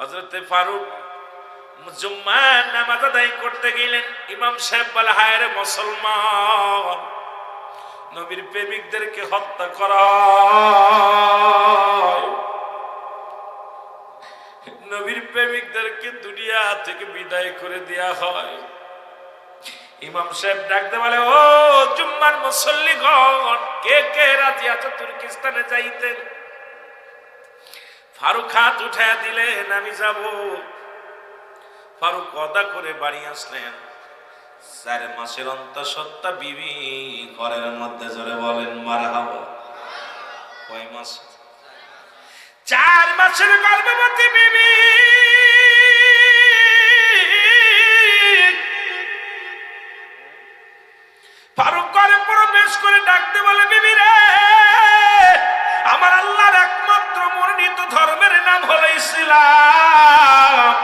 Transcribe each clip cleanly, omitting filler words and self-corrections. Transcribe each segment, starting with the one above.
হযরতে ফারুক জুম্মার নামাজ আদায় করতে গেলেন। ইমাম সাহেব বলে, হায় রে মুসলমান, নবীর প্রেমিকদেরকে হত্যা করা, নবীর প্রেমিকদেরকে দুনিয়া থেকে বিদায় করে দেয়া হয়। ইমাম সাহেব ডাকতে বলে, ও জুম্মার মুসল্লিগণ, কে কে রাজি আছো তুর্কিস্তানে যাইতে? ফারুক হাত উঠায় দিলেন, আমি যাব। ফারুক অদা করে বাড়ি আসলেন। 4 মাসের অন্তঃসত্ত্বা বিবি ঘরের মধ্যে, জোরে বলেন মারহাবা। কয় মাস? 4 মাসের গর্ভবতী বিবি। ফারুক ঘরে প্রবেশ করে ডাকতে বলে, বিবি রে, আমার আল্লাহর একমাত্র মনোনীত ধর্মের নাম হলো ইসলাম।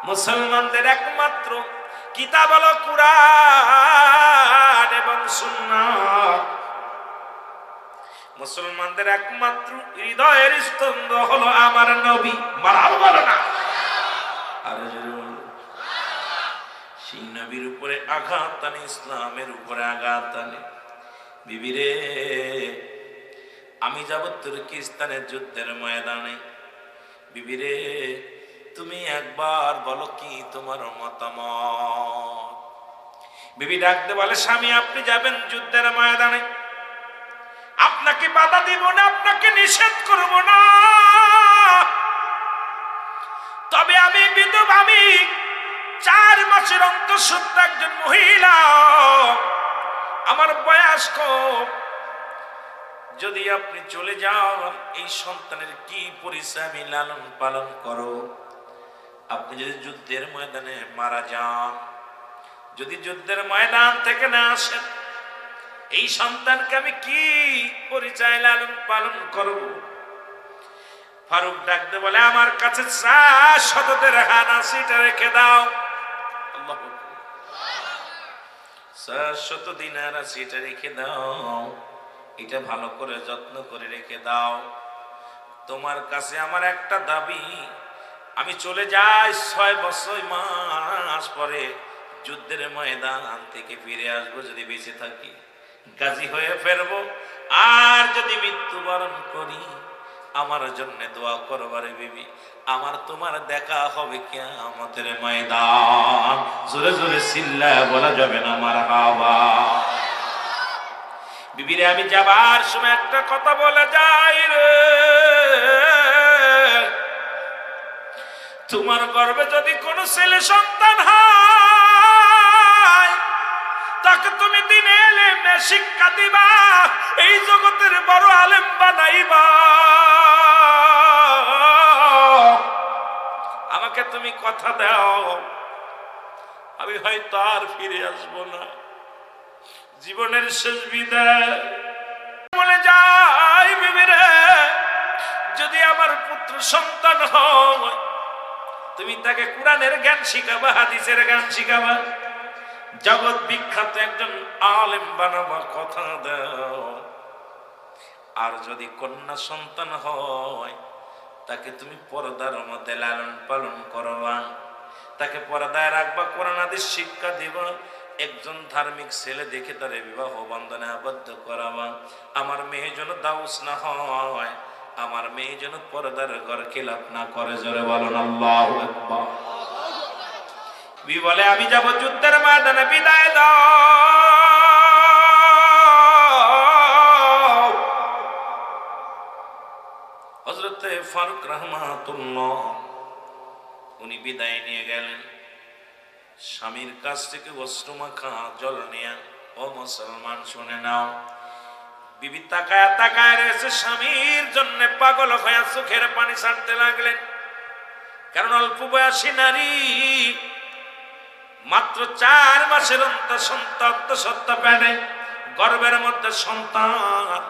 মুসলমানদের একমাত্র কিতাব হলো কুরআন এবং সুন্নাহ। মুসলমানদের একমাত্র হৃদয়ের স্তম্ভ হলো আমার নবী। মারাও বলো না। আর সেই নবীর উপরে আঘাত আনে, ইসলামের উপরে আঘাত আনে। বিবি রে, আমি যাব তুর্কিস্তানের যুদ্ধের ময়দানে। বিবি রে, তুমি একবার বলো কি তোমার মতামত? বিবি ডাকতে বলে, স্বামী আপনি যাবেন যুদ্ধের ময়দানে, আপনাকে বাধা দিব না, আপনাকে নিষেধ করব না। তবে আমি বিধবা, আমি 4 মাসের অন্তঃসত্ত্বা একজন মহিলা, আমার বয়স কম। যদি আপনি চলে যান, এই সন্তানের কি পরিচয় আমি লালন পালন করো? আপনি যদি যুদ্ধের ময়দানে মারা যান, যদি যুদ্ধের ময়দান থেকে না আসেন, এই সন্তানকে আমি কি পরিচয় লালন পালন করব? ফারুক ডাকতে বলে, আমার কাছে 400 দিরহাম আছে, এটা রেখে দাও। আল্লাহু আকবার। 400 দিনার আছে, এটা রেখে দাও, এটা ভালো করে যত্ন করে রেখে দাও। তোমার কাছে আমার একটা দাবি, আমি চলে যাই 6 বছর মাস পরে যুদ্ধের ময়দান থেকে ফিরে আসবো, যদি বেঁচে থাকি গাজী হয়ে ফেরবো। আর যদি মৃত্যুবরণ করি, আমার জন্য দোয়া করবারে বিবি, আমার তোমার দেখা হবে কিয়ামতের ময়দান। জোরে জোরে চিল্লায় বলা যাবে না মারহাবা। বিবিরে, আমি যাবার সময় একটা কথা বলে যাই রে, তোমার গর্ভে যদি কোনো ছেলে সন্তান হয়, তাকে তুমি দিনে এলেমে শিক্ষা দিবা, এই জগতের বড় আলেম বানাইবা। আমাকে তুমি কথা দাও, আমি হয়তো আর ফিরে আসবো না, জীবনের শেষ বিদায় বলে যাই। বিবিরে, যদি আমার পুত্র সন্তান হয়, তুমি তাকে কোরআনের জ্ঞান শিখাবা, হাদিসের জ্ঞান শিখাবা, জগৎ বিখ্যাত একজন আলেম বানাবা, কথা দাও। আর যদি কন্যা সন্তান হয়, তাকে তুমি পর্দার মধ্যে লালন পালন করবা, তাকে পর্দায় রাখবা, কোরআন হাদিস শিক্ষা দিবা, একজন ধার্মিক ছেলে দেখে তারে বিবাহ বন্ধনে আবদ্ধ করাবা। আমার মেয়ে যেন দাউস না হয়, আমার মেয়ে যেন পর্দার ঘর খেলাপ না করে। জোরে বলুন আল্লাহু আকবার। বি বলে, আমি যাব যুদ্ধের ময়দানে, বিদায় দাও। হযরতে ফারুক রাহমাতুল্লাহ উনি বিদায় নিয়ে গেলেন। স্বামীর কাছ থেকে অশ্রুমাখা জল নিয়ে, ও মুসলমান শুনে নাও। বিবি তাকায় তাকায় রয়েছে, স্বামীর জন্য পাগল হয়ে চোখের পানি ছাড়তে লাগলেন। কারণ অল্প বয়সী নারী, মাত্র 4 মাসের অন্তঃসত্ত্বা পেটে, গর্ভের মধ্যে সন্তান।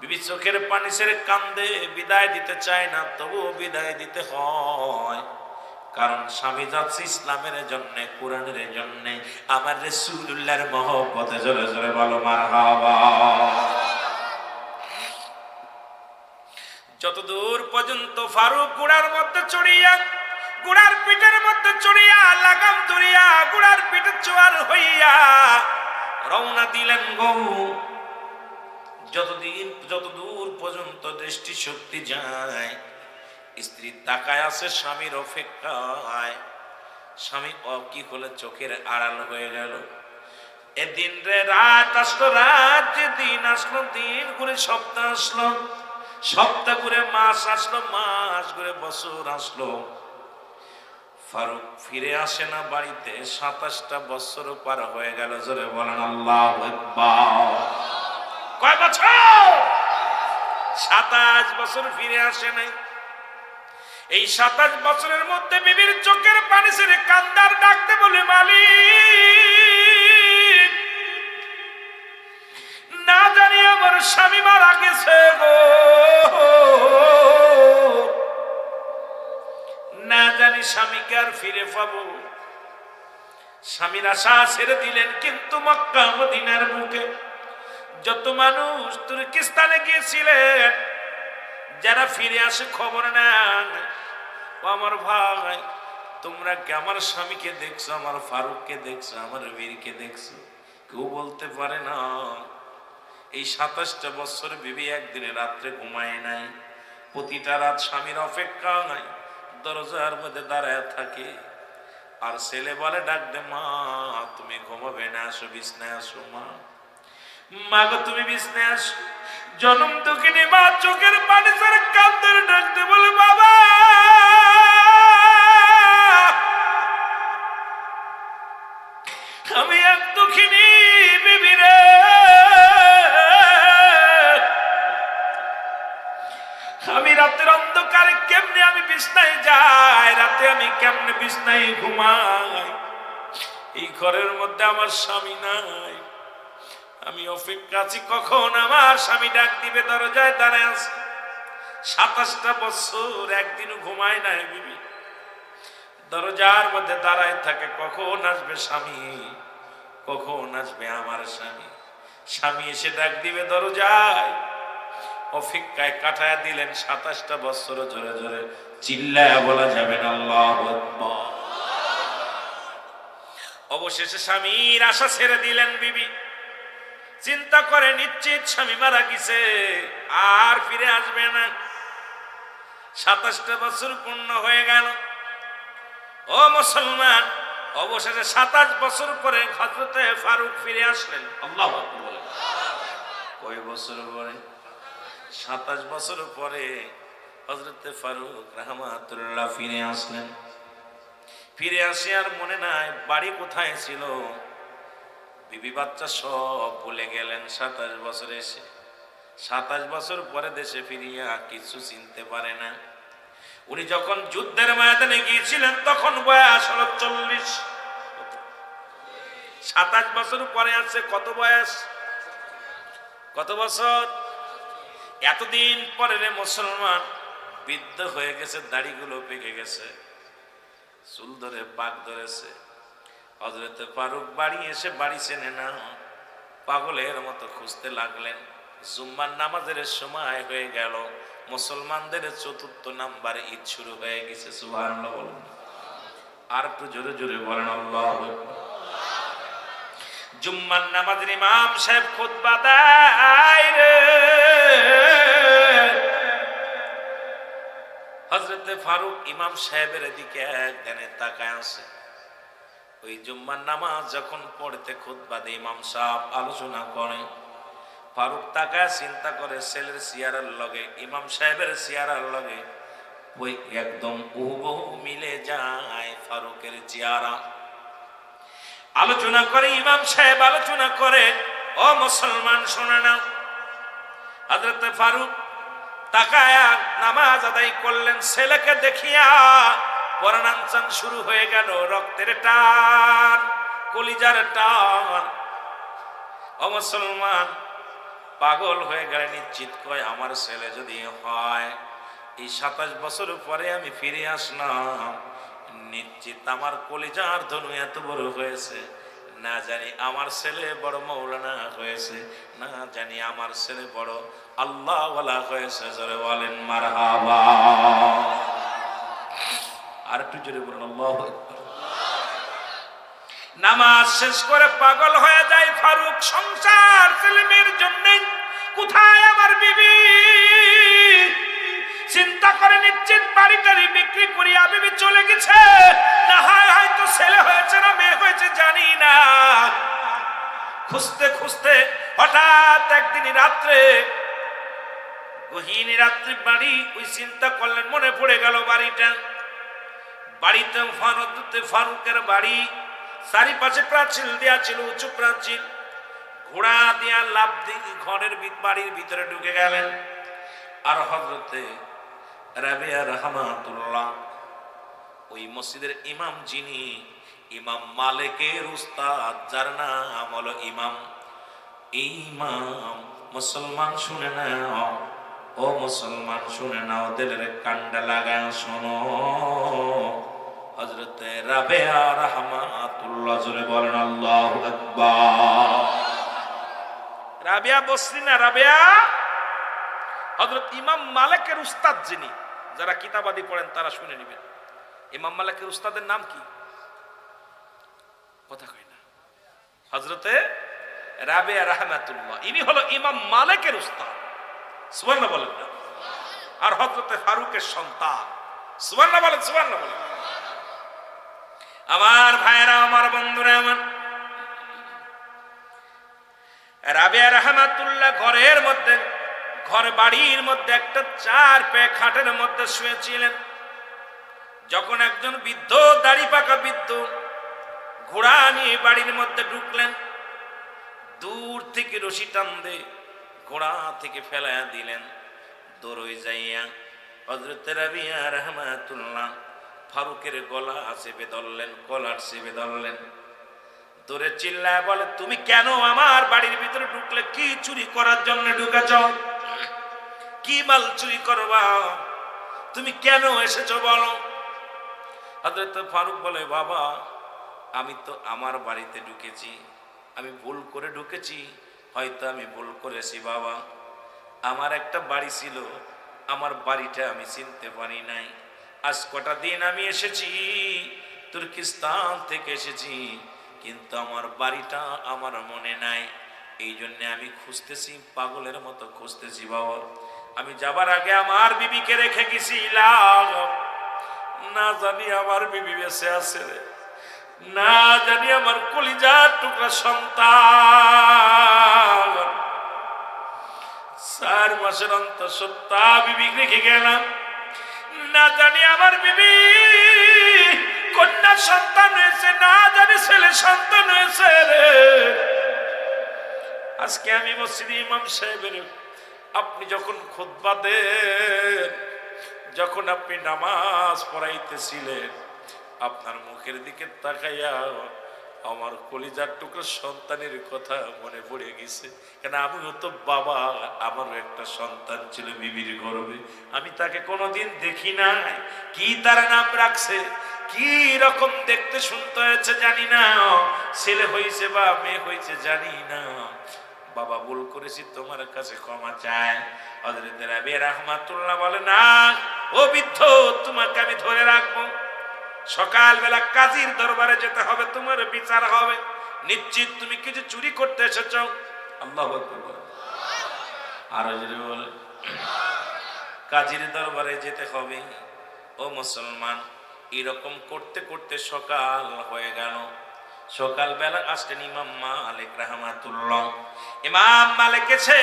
বিবি চোখের পানি ছেড়ে কান্দে, বিদায় দিতে চায় না, তবুও বিদায় দিতে হয়। কারণ স্বামী যাচ্ছে ইসলামের জন্য, কোরআনের জন্য, আমার রাসূলুল্লাহর মহব্বতে। জোরে জোরে বলো মারহাবা। যতদূর পর্যন্ত ফারুক ঘোড়ার মধ্যে চড়িয়া, ঘোড়ার পিঠের মধ্যে চড়িয়া, লাগাম ধরিয়া ঘোড়ার পিঠে চোয়ার হইয়া রওনা দিলেন গো। যতদূর পর্যন্ত দৃষ্টি শক্তি যায়, স্ত্রী তাকায় আছে স্বামীর অপেক্ষায়। স্বামী কি হলে চোখের আড়াল হয়ে গেল। এদিন রে রাত আসলো, রাত যে দিন আসলো, দিন ঘুরে সপ্তাহ আসলো, সপ্তাহ ঘুরে মাস আসলো, মাস ঘুরে বছর আসলো। ফারুক ফিরে আসে না বাড়িতে। 27টা বছর পার হয়ে গেল। জোরে বলেন আল্লাহু আকবার। কয় বছর? 27 বছর ফিরে আসে নাই। এই 27 বছরের মধ্যে বিবির চোখের পানি ছেড়ে কান্দার ডাকতে বলে, মালিক, না জানি আমার স্বামী মারা গেছে গো, না জানি স্বামীকে আর ফিরে পাবো। স্বামীর আশা ছেড়ে দিলেন, কিন্তু মক্কা মদিনার বুকে যত মানুষ তুর্কিস্তানে গিয়েছিলেন, যারা ফিরে আসে খবর নেন, আমার ভাই তোমরা কি আমার স্বামীকে দেখছো, আমার ফারুককে দেখছো, আমার বীরকে দেখছো? কেউ বলতে পারে না। এই 27টা বছর বিবি একদিনে রাত্রে ঘুমায় নাই। প্রতিটা রাত স্বামীর অপেক্ষা নাই, দরজার মধ্যে দাঁড়ায় থাকে। আর ছেলে বলে ডাক দে, মা তুমি ঘুমাবে না, আসো বিছনায় আসো। মা গো তুমি বিছনায় আসো। জনম দুঃখিনী মা চোখের পানি ছেড়ে কাঁদতে ডাকতে বলে, বাবা আমি এক দুঃখিনী বিবি রে, আমি রাতের অন্ধকারে কেমনে আমি বিছনায় যাই, রাতে আমি কেমনে বিছনায় ঘুমাই। এই ঘরের মধ্যে আমার স্বামী নাই। আমি অপেক্ষা আছি কখন আমার স্বামী ডাক দিবে। দরজায় দাঁড়ায় আছে। 27টা বছর একদিনও ঘুমায় নাই বিবি। দরজার মধ্যে দাঁড়ায় থাকে, কখন আসবে স্বামী, কখন আসবে আমার স্বামী। স্বামী এসে ডাক দিবে দরজায়। অপেক্ষায় কাটায় দিলেন 27টা বছর। জোরে জোরে চিল্লায় বলা যাবে না আল্লাহু আকবার। অবশেষে স্বামীর আশা ছেড়ে দিলেন বিবি। চিন্তা করে নিশ্চিত স্বামী মারা গেছে, আর ফিরে আসবে না। 27টা বছর পূর্ণ হয়ে গেল। ও মুসলমান, অবশেষে 27 বছর পরে হযরতে ফারুক ফিরে আসলেন। আল্লাহু আকবার বলেন। কয় বছর পরে? 27 বছর পরে হযরতে ফারুক রাহমাতুল্লাহ ফিরে আসলেন। ফিরে আসে আর মনে নাই বাড়ি কোথায় ছিল, বিবি বাচ্চা সব ভুলে গেলেন। 27 বছর এসে 27 বছর পরে দেশে ফিরিয়া কিছু চিনতে পারে না। উনি যখন যুদ্ধের ময়দানে গিয়েছিলেন তখন বয়স হলো 40। 27 বছর পরে আছে কত বয়স? কত বছর? এতদিন পরে রে মুসলমান বৃদ্ধ হয়ে গেছে, দাড়িগুলো পেকে গেছে, চুল ধরে পাক ধরেছে। হযরতে ফারুক বাড়ি এসে বাড়ি চেনে না, পাগলের মতো খুঁজতে লাগলেন। জুম্মার নামাজের সময় হয়ে গেল। মুসলমানদের 4র্থ নাম্বার ঈদ শুরু হয়ে গেছে। সুবহানাল্লাহ বলুন। আর একটু জোরে জোরে বলেন আল্লাহু আকবার। জুম্মার নামাজের ইমাম সাহেব খুতবা দেয় রে। হযরতে ফারুক ইমাম সাহেবের দিকে একদিনে তাকায় আছে। ওই জুম্মার নামাজ যখন পড়তে খুতবা দিয়ে ইমাম সাহেব আলোচনা করে, ফারুক তাকায় চিন্তা করে ছেলের চেহারার লগে ইমাম সাহেবের চেহারার লগে ওই একদম হুবহু মিলে যায় ফারুকের চেহারা। আলোচনা করে ইমাম সাহেব আলোচনা করে। ও মুসলমান শোনে না, হযরতে ফারুক তাকায়া নামাজ আদায় করলেন। ছেলেকে দেখিয়া পরাণাঞ্চন শুরু হয়ে গেল, রক্তের টান, কলিজার টান। ও মুসলমান পাগল হয়ে গেলে নিশ্চিত কয় আমার ছেলে যদি হয়, এই 27 বছর পরে আমি ফিরে আসলাম, নিশ্চিত আমার কলিজার ধনু এত বড় হয়েছে, না জানি আমার ছেলে বড় মৌলানা হয়েছে, না জানি আমার ছেলে বড় আল্লাহওয়ালা হয়েছে। জোরে বলেন মারহাবা। আর একটু জোরে বলেন আল্লাহু আকবার। নামাজ শেষ করে পাগল হয়ে যায় ফারুক, সংসার ছেলে মেয়ের জন্য। কোথায় আমার বিবি? চিন্তা করে নিশ্চিত বাড়িটারি বিক্রি করিয়া বিবি চলে গেছে। না হয় হয়তো ছেলে হয়েছে না মেয়ে হয়েছে জানি না। খুঁজতে খুঁজতে হঠাৎ একদিন রাত্রে, গহীন রাত্রি বাড়ি, ওই চিন্তা করলেন, মনে পড়ে গেল বাড়িটা। বাড়িতে ফারুকের বাড়ি, চারিপাশে প্রাচীর দেয়া ছিল, উঁচু প্রাচীর। ঘোড়া দিয়া লাফ দিয়ে ঘরের বাড়ির ভিতরে ঢুকে গেলেন। আর হযরতে রাবিয়া রাহমাতুল্লাহ, ওই মসজিদের ইমাম, যিনি ইমাম মালিকের উস্তাদ, যার নাম হলো ইমাম। ইমাম মুসলমান শুনে নাও, ও মুসলমান শুনে নাও, দিলের কান্ডা লাগায় শোনো। হযরতে রাবিয়া রাহমাতুল্লাহ, জোরে বলেন আল্লাহু আকবার। রাবিয়া বসরি না, রাবিয়া হযরত ইমাম মালিকের উস্তাদ, যিনি, যারা কিতাবাদি পড়েন তারা শুনে নেবেন। ইমাম মালিকের উস্তাদের নাম কি? কথা কয় না। হযরতে রাবিয়া রাহমাতুল্লাহ, ইনি হলো ইমাম মালিকের উস্তাদ। সুবহানাল্লাহ বলেন না। আর হযরতে ফারুকের সন্তান। সুবহানাল্লাহ বলেন, সুবহানাল্লাহ বলেন। আমার ভাইরা, আমার বন্ধুরা, আমার রাবিয়া রাহমাতুল্লাহ ঘরের মধ্যে, ঘর বাড়ির মধ্যে একটা 4 পায়ে খাটের মধ্যে শুয়েছিলেন। যখন একজন বৃদ্ধ, দাড়ি পাকা বৃদ্ধ, ঘোড়া নিয়ে বাড়ির মধ্যে ঢুকলেন, দূর থেকে রশি টান দিয়ে ঘোড়া থেকে ফেলাইয়া দিলেন। দৌড়ই যাইয়া হযরত রাবিয়া রাহমাতুল্লাহ ফারুকের গলা চেপে ধরলেন, কলার চেপে ধরলেন। দৌড়ে চিল্লায় বলে, তুমি কেন আমার বাড়ির ভিতরে ঢুকলে? কি চুরি করার জন্য ঢুকেছ? কি মাল চুরি করবা? তুমি কেন এসেছো বলো? হযরত ফারুক বলে, বাবা, আমি তো আমার বাড়িতে ঢুকেছি, আমি ভুল করে ঢুকেছি, হয়তো আমি ভুল করেছি বাবা। আমার একটা বাড়ি ছিল, আমার বাড়িটা আমি চিনতে পারি নাই। আজ কটা দিন আমি এসেছি, তুর্কিস্তান থেকে এসেছি, কিন্তু আমার বাড়িটা আমার মনে নাই। এই জন্য আমি খুঁজতেছি, পাগলের মতো খুঁজতেছি বাবা। আমি যাবার আগে আমার বিবিকে রেখে গেছিলাম, না জানি আমার বিবি বেঁচে আছে, না জানি আমার কলিজার টুকরা সন্তান 4 মাসের অন্তঃসত্ত্বা বিবি রেখে গেলাম, না জানি আমার বিবি কন্যা সন্তান হয়েছে, না জানি ছেলে সন্তান হয়েছে রে। আজকে আমি মসজিদে ইমাম সাহেবের, আপনি যখন খুতবা দেন, যখন আপনি নামাজ পড়াইতেছিলেন, আপনার মুখের দিকে তাকাইয়া আমার কলিজার টুকরো সন্তানের কথা মনে পড়ে গেছে। কেন আমিও তো বাবা, আমারও একটা সন্তান ছিল বিবির গর্ভে, আমি তাকে কোনোদিন দেখি নাই। কি তার নাম রাখছে, কি রকম দেখতে শুনতে হয়েছে জানি না, ছেলে হয়েছে বা মেয়ে হয়েছে জানি না। বাবা, ভুল করেছি, তোমার কাছে ক্ষমা চাই। হযরত রাবিয়া রাহমাতুল্লাহ বলে, না ও বৃদ্ধ, তোমাকে আমি ধরে রাখবো। সকালবেলা কাজীর দরবারে যেতে হবে, তোমার বিচার হবে। নিশ্চিত তুমি কিছু চুরি করতে এসেছ। আল্লাহু আকবার। আর যদি বলে কাজীর দরবারে যেতে হবে। ও মুসলমান, এরকম করতে করতে সকাল হয়ে গেল। সকালবেলা আসলেন ইমাম মালিক রাহমাতুল্লাহ। ইমাম মালিক এসে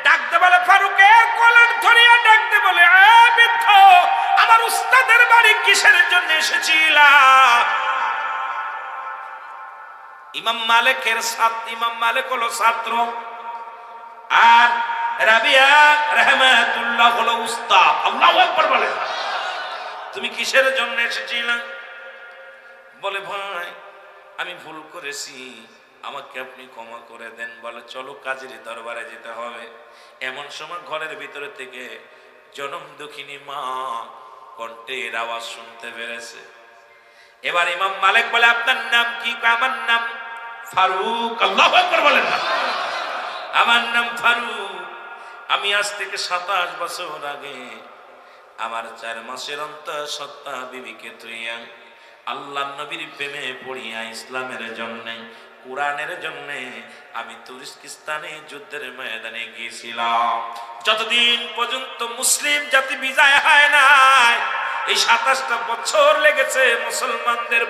ডাকতে বলে, ফারুকের কলার ধরিয়া ডাকতে বলে, বৃদ্ধ, আমার উস্তাদের বাড়ি কিসের জন্য এসেছিলা? ইমাম মালিকের ইমাম মালিক হলো ছাত্র, আর রাবিয়া রাহমাতুল্লাহ হলো উস্তাদ। আল্লাহু আকবার বলে। তুমি কিসের জন্য এসেছিলা? বলে, ভাই, আমি ভুল করেছি, আমাকে আপনি ক্ষমা করে দেন। বলে, চলো কাজীর দরবারে যেতে হবে। এমন সময় ঘরের ভিতরে থেকে জনম দুঃখিনী মা কণ্ঠের আওয়াজ শুনতে পেরেছে। এবার ইমাম মালিক বলে, আপনার নাম কি? আমার নাম ফারুক, আল্লাহু আকবার বলেন না। আমার নাম ফারুক। আমি আজ থেকে 27 বছর আগে আমার 4 মাসের অন্তর সত্তা বিবিকে তুইয়া আল্লাহ নবীর প্রেমে পড়িয়া ইসলামের জন্য, কোরআনের জন্য আমি তুর্কিস্তানে যুদ্ধের ময়দানে গিয়েছিলাম। যতদিন পর্যন্ত মুসলিম জাতি বিজয় হয় নাই, এই 27টা বছর লেগেছে মুসলমানদের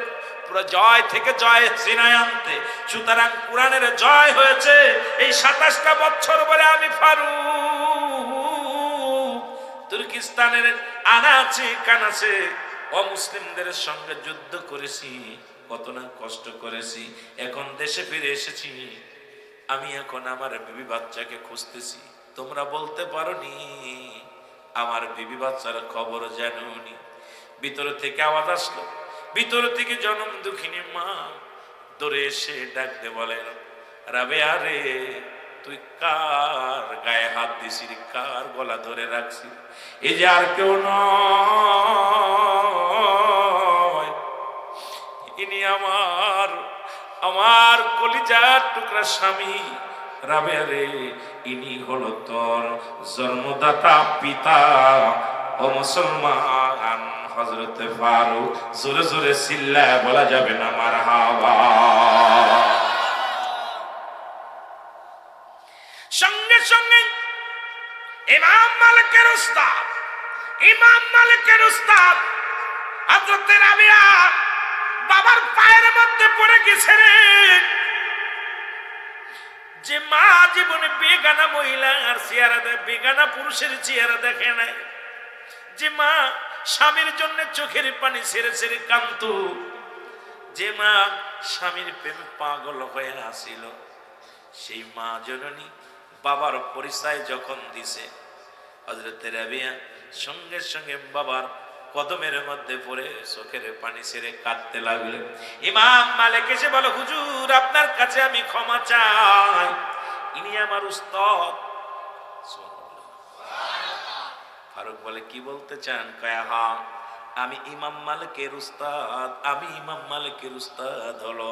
পুরো জয় থেকে জয় ছিনায় আনতে। সুতরাং কোরআনের জয় হয়েছে এই 27টা বছর পরে। আমি ফারুক তুর্কিস্তানের আনাচে কানাচে অমুসলিমদের সঙ্গে যুদ্ধ করেছি, কত না কষ্ট করেছি। এখন দেশে ফিরে এসেছি। আমি এখন আমার বিবি বাচ্চাকে খুঁজতেছি। তোমরা বলতে পারোনি আমার বিবি বাচ্চার খবর জানুনি। ভিতর থেকে আওয়াজ আসলো, ভিতর থেকে জনম দুঃখিনী মা দৌড়ে এসে ডাকতে বলেন, রাবেয়া রে, তুই কার গায়ে হাত দিছিস, কার গলা ধরে রাখছিস? এই যে আর কেউ নয়, ইনি আমার কলিজার টুকরা স্বামী। রাবেয়া রে, ইনি হলো তোর জন্মদাতা পিতা ও মুসলমান হযরতে ফারুক। জোরে জোরে চিল্লায় বলা যাবে না মারহাবা। সঙ্গে সঙ্গে ইমাম মালিকের উস্তাদ হযরতে রাবিয়া বাবার পায়ের মধ্যে পড়ে গেছে রে। যে মা জীবনে বেগানা মহিলার চেহারা, বেগানা পুরুষের চেহারা দেখে নাই, যে মা স্বামীর জন্য চোখের পানি ছেড়ে ছেড়ে কাঁদত, যে মা স্বামীর প্রেমে পাগল হয়ে আসিল, সেই মা জননী বাবার পরিচয় যখন দিছে, হযরতে রাবিয়া সঙ্গে সঙ্গে বাবার কদমের মধ্যে পড়ে চোখের পানি ছেড়ে কাঁদতে লাগলেন। ইমাম মালিক এসে বলে, হুজুর আপনার কাছে আমি ক্ষমা চাই, ইনি আমার উস্তাদ। ফারুক বলে, কি বলতে চান? কয়া, হ্যাঁ আমি ইমাম মালিকের উস্তাদ, আমি ইমাম মালিকের উস্তাদ হলো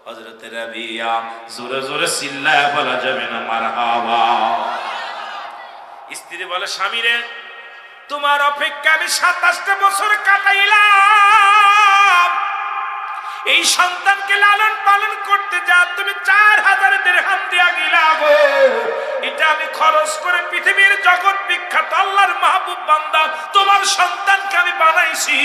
হযরতে রাবিয়া। জোরে জোরে চিল্লায় বলা যাবে না মারহাবা। স্ত্রী বলে, স্বামী রে, তোমার অপেক্ষা আমি 27টা বছর কাটাইলাম। এই সন্তানকে লালন পালন করতে যা তুমি 4000 দিরহাম দিয়া গিলা গো, এটা আমি খরচ করে পৃথিবীর জগৎ বিখ্যাত আল্লাহর মাহবুব বান্দা তোমার সন্তানকে আমি বানাইছি।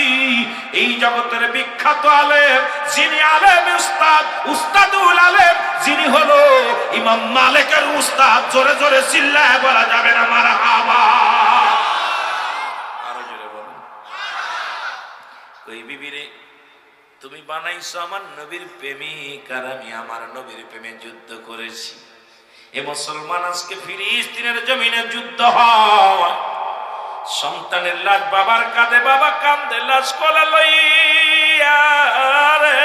এই জগতের বিখ্যাত আলেম, যিনি আলেম উস্তাদ, উস্তাদুল আলেম, যিনি হলো ইমাম মালিকের উস্তাদ। জোরে জোরে চিল্লায় বলা যাবে না মারহাবা। আরো জোরে বলুন। কই বিবি রে, তুমি বানাইছো আমার নবীর প্রেমিক, আর আমি আমার নবীর প্রেমে যুদ্ধ করেছি। এ মুসলমান আজকে ফিলিস্তিনের জমিনে যুদ্ধ হয়, সন্তানের লাশ বাবার কাঁধে, বাবা কাঁদে লাশ কোলে লইয়া রে,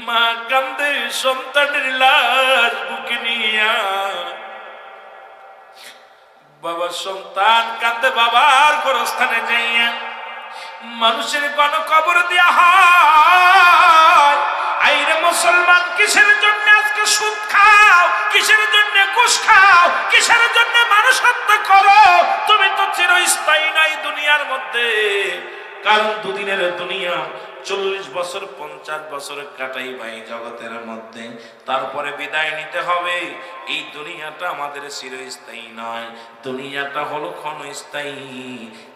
মা কাঁদে সন্তানের লাশ বুকে নিয়া, বাবা সন্তান কাঁদে বাবার গোরস্থানে যাইয়া। মানুষের গণ কবর দেয়া হয়। আইরে মুসলমান, কিসের জন্য আজকে সুদ খাও, কিসের জন্য ঘুষ খাও, কিসের জন্য মানুষ হত্যা করো? তুমি তো চিরস্থায়ী নাই দুনিয়ার মধ্যে। কারণ দুদিনের দুনিয়া, 40 বছর 50 বছর কাটাই ভাই জগতের মধ্যে, তারপরে বিদায় নিতে হবে। এই দুনিয়াটা আমাদের চিরস্থায়ী নয়, দুনিয়াটা হলো ক্ষণস্থায়ী।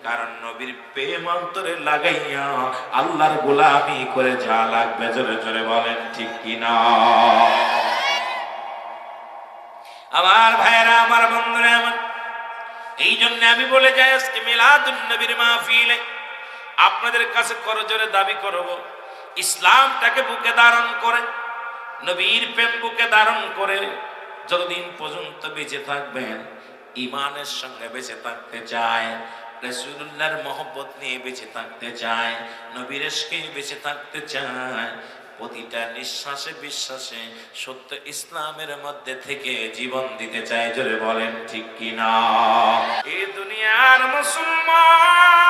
কারণ নবীর প্রেম অন্তরে লাগাইয়া আল্লাহর গোলামি করে যা লাগবে, জোরে জোরে বলেন ঠিক কিনা? আমার ভাইয়েরা, আমার বন্ধুরা আমার, এই জন্য আমি বলে যাই, আজকে মিলাদুন নবীর মাহফিলে আপনাদের কাছে করজোরে দাবি করব, ইসলামটাকে বুকে ধারণ করে, নবীর প্রেম বুকে ধারণ করে যতদিন পর্যন্ত বেঁচে থাকবেন, ইমানের সঙ্গে বেঁচে থাকতে চায়, রাসূলুল্লাহর মহব্বত নিয়ে বেঁচে থাকতে চায়, নবীর ইশকে বেঁচে থাকতে চায়, প্রতিটা নিঃশ্বাসে বিশ্বাসে সত্য ইসলামের মধ্যে থেকে জীবন দিতে চায়, জোরে বলেন ঠিক কিনা? এই দুনিয়ার মুসলমান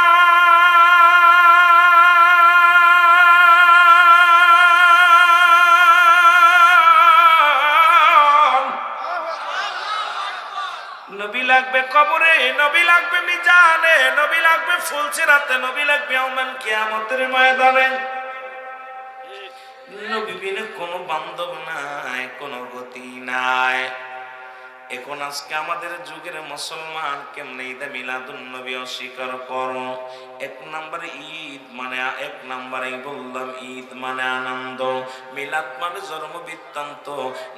লাগবে কবরে, নবী লাগবে মিজানে, নবী লাগবে ফুলসিরাতে, নবী লাগবে ইয়াউমাল কিয়ামতের ময়দানে। নবী বিনে কোনো বান্ধব নাই, কোনো গতি নাই। এখন আজকে আমাদের যুগের মুসলমান কেমনে ঈদে মিলাদুন নবী অস্বীকার করো? এক নম্বরে ঈদ মানে, এক নম্বরে বললাম ঈদ মানে আনন্দ, মিলাদ মানে জন্ম বৃত্তান্ত।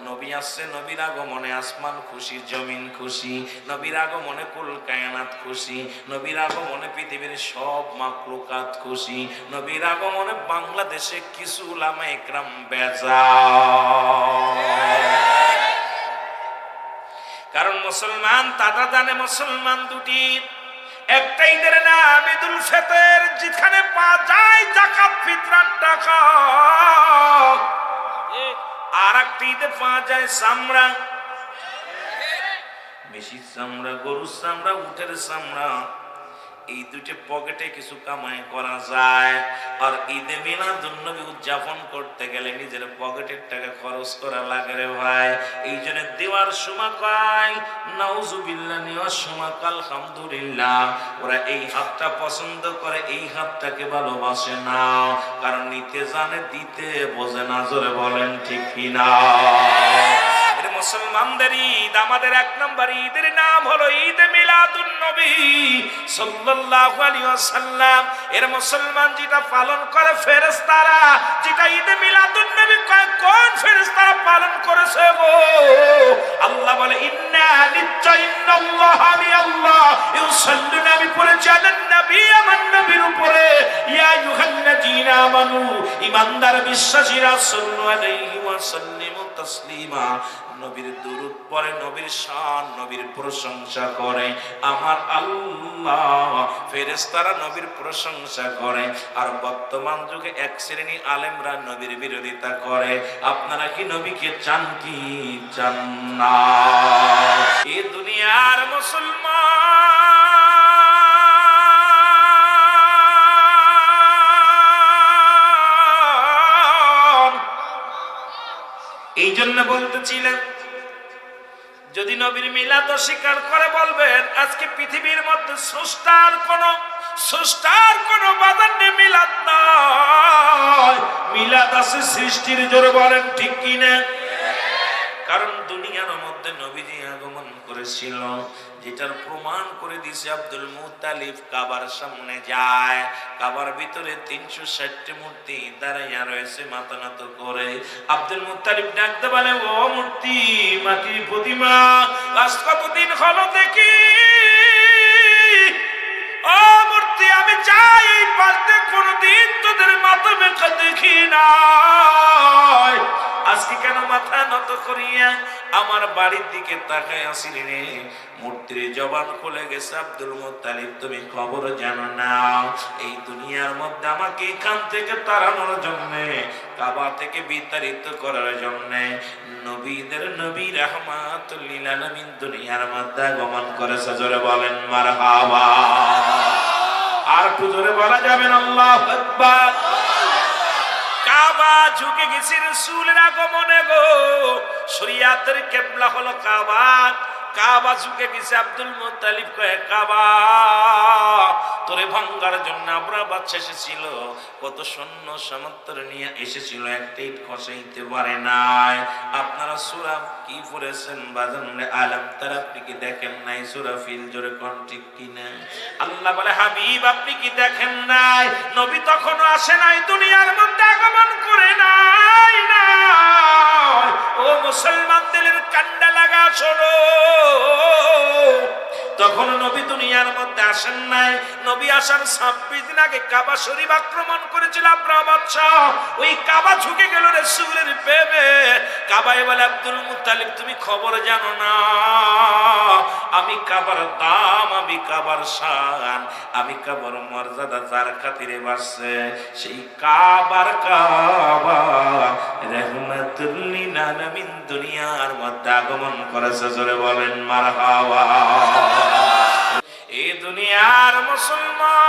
নবী আসছে, নবীর আগমনে আসমান খুশি, জমিন খুশি, নবীর আগমনে কুল কায়নাত খুশি, নবীর আগমনে পৃথিবীর সব মাখলুকাত খুশি, নবীর আগমনে বাংলাদেশে কিছু উলামা ইকরাম বেজার। কারণ মুসলমান তারা জানে মুসলমান দুটি, একটা ঈদের নাম ঈদুল ফিতর, যেখানে পাওয়া যায় যাকাত ফিতরার টাকা, আর একটা ঈদে পাওয়া যায় চামড়া, বেশি চামড়া, গরুর চামড়া, উটের চামড়া, এই দুটো পকেটে কিছু কামাই করা যায়। আর ঈদে মিলাদুন নবী উদযাপন করতে গেলে নিজের পকেটের টাকা খরচ করা লাগে রে ভাই। এই জন্য দেওয়ার সময় কয় নাউজুবিল্লাহ, নেওয়ার সময় আলহামদুলিল্লাহ। ওরা এই হাতটা পছন্দ করে, এই হাতটাকে ভালোবাসে না, কারণ নিতে জানে, দিতে বোঝে না। জোরে বলেন ঠিক কিনা? মুসলমানদের ঈদ, আমাদের এক নম্বর ঈদের নাম হলো ঈদে মিলাদুন নবী সাল্লাল্লাহু আলাইহি ওয়াসাল্লাম। এর মুসলমান যেটা পালন করে ফেরেশতারা, যেটা ঈদে মিলাদুন নবী কয়, কোন ফেরেশতারা পালন করেছে গো? আল্লাহ বলে ইন্না নিশ্চয় ইন্নাল্লাহ, আমি আল্লাহ ইউসাল্লুনা, আমি পড়েছি আলান নবী, আমার নবীর উপরে, ইয়া আইয়ুহাল্লাযীনা আমানু, ঈমানদার বিশ্বাসীরা, সাল্লু আলাইহি ওয়া সাল্লিমু তাসলিমা, নবীর দুরূদ পড়ে, নবীর শান, নবীর প্রশংসা করে। আমার আল্লাহ, ফেরেশতারা নবীর প্রশংসা করে। আর বর্তমান যুগে এক শ্রেণী আলেমরা নবীর বিরোধিতা করে। আপনারা কি নবীকে চান কি চান না? এই দুনিয়ার মুসলমান, এই জন্য বলতেছিলেন, যদি নবীর মিলাদ অস্বীকার করে বলবেন আজকে পৃথিবীর মধ্যে স্রষ্টার কোন বাধা নেই, মিলাদ নয়, মিলাদ আছে সৃষ্টির। জোরে বলেন ঠিক কিনা? কারণ দুনিয়ার মধ্যে নবীজি আগমন করেছিল, যেটার প্রমাণ করে দিয়েছে আব্দুল মুত্তালিব কাবার সামনে যায়, কাবার ভিতরে 360টি মূর্তি দাঁড়াইয়া রয়েছে মাথা নত করে। আব্দুল মুত্তালিব ডাকতে বলে, ও মূর্তি, মাটির প্রতিমা, আজ কতদিন হলো দেখি, ও মূর্তি, আমি চাই এই পাশে কোনদিন তোদের মাথা মেখে দেখি না, আজকে কেন মাথা নত করিয়া আমার বাড়ির দিকে তাকায় আসিলি রে? মূর্তির জবান খুলে গেছে, আব্দুল মুত্তালিব তুমি খবর জানো না, এই দুনিয়ার মধ্যে আমাকে এখান থেকে তাড়ানোর জন্য, কাবা থেকে বিতাড়িত করার জন্য নবীদের নবী রাহমাতুল লিল আলামিন দুনিয়ার মধ্যে আগমন করেছে। জোরে বলেন মারহাবা। আর একটু জোরে বলা যাবেন আল্লাহু আকবার। কাবা ঝুঁকে গেছে রাসূলের আগমনে গো, শরিয়াতের কিবলা হলো কাবা, কাবা ঝুঁকে গেছে। আব্দুল মুত্তালিব কয়, কাবা তোরে ভাঙ্গার জন্য আমরা বাচ্চা এসেছিল, কত সৈন্য সামর্থ্য নিয়ে এসেছিল, একটা ইট খসাইতে পারে নাই। আপনারা সূরা কি পড়েছেন বাজান? আলাম তারা, আপনি কি দেখেন নাই? সূরা ফিল। জোরে কোন ঠিক কিনা? আল্লাহ বলে, হাবিব আপনি কি দেখেন নাই? নবী তখনও আসে নাই, দুনিয়ার মধ্যে আগমন করে নাই। ও মুসলমান দিলের কান্ডা লাগা শোনো, তখন নবী দুনিয়ার মধ্যে আসেন নাই। নবী আসার 26 দিন আগে কাবা শরীফ আক্রমণ করেছিল আব্রাহা বাদশাহ, ওই কাবা ঝুঁকে গেল রাসূলের প্রেমে। কাবায় বলে, আব্দুল মুত্তালিব তুমি খবর জানো না, আমি কাবার দাম, আমি কাবার শান, আমি কাবার মর্যাদা যার খাতিরে বাসছে, সেই কাবার কাবা রাহমাতুল লিল আলামিন দুনিয়ার মধ্যে আগমন করেছে। জোরে বলেন মারহাবা। এই দুনিয়ার মুসলমান,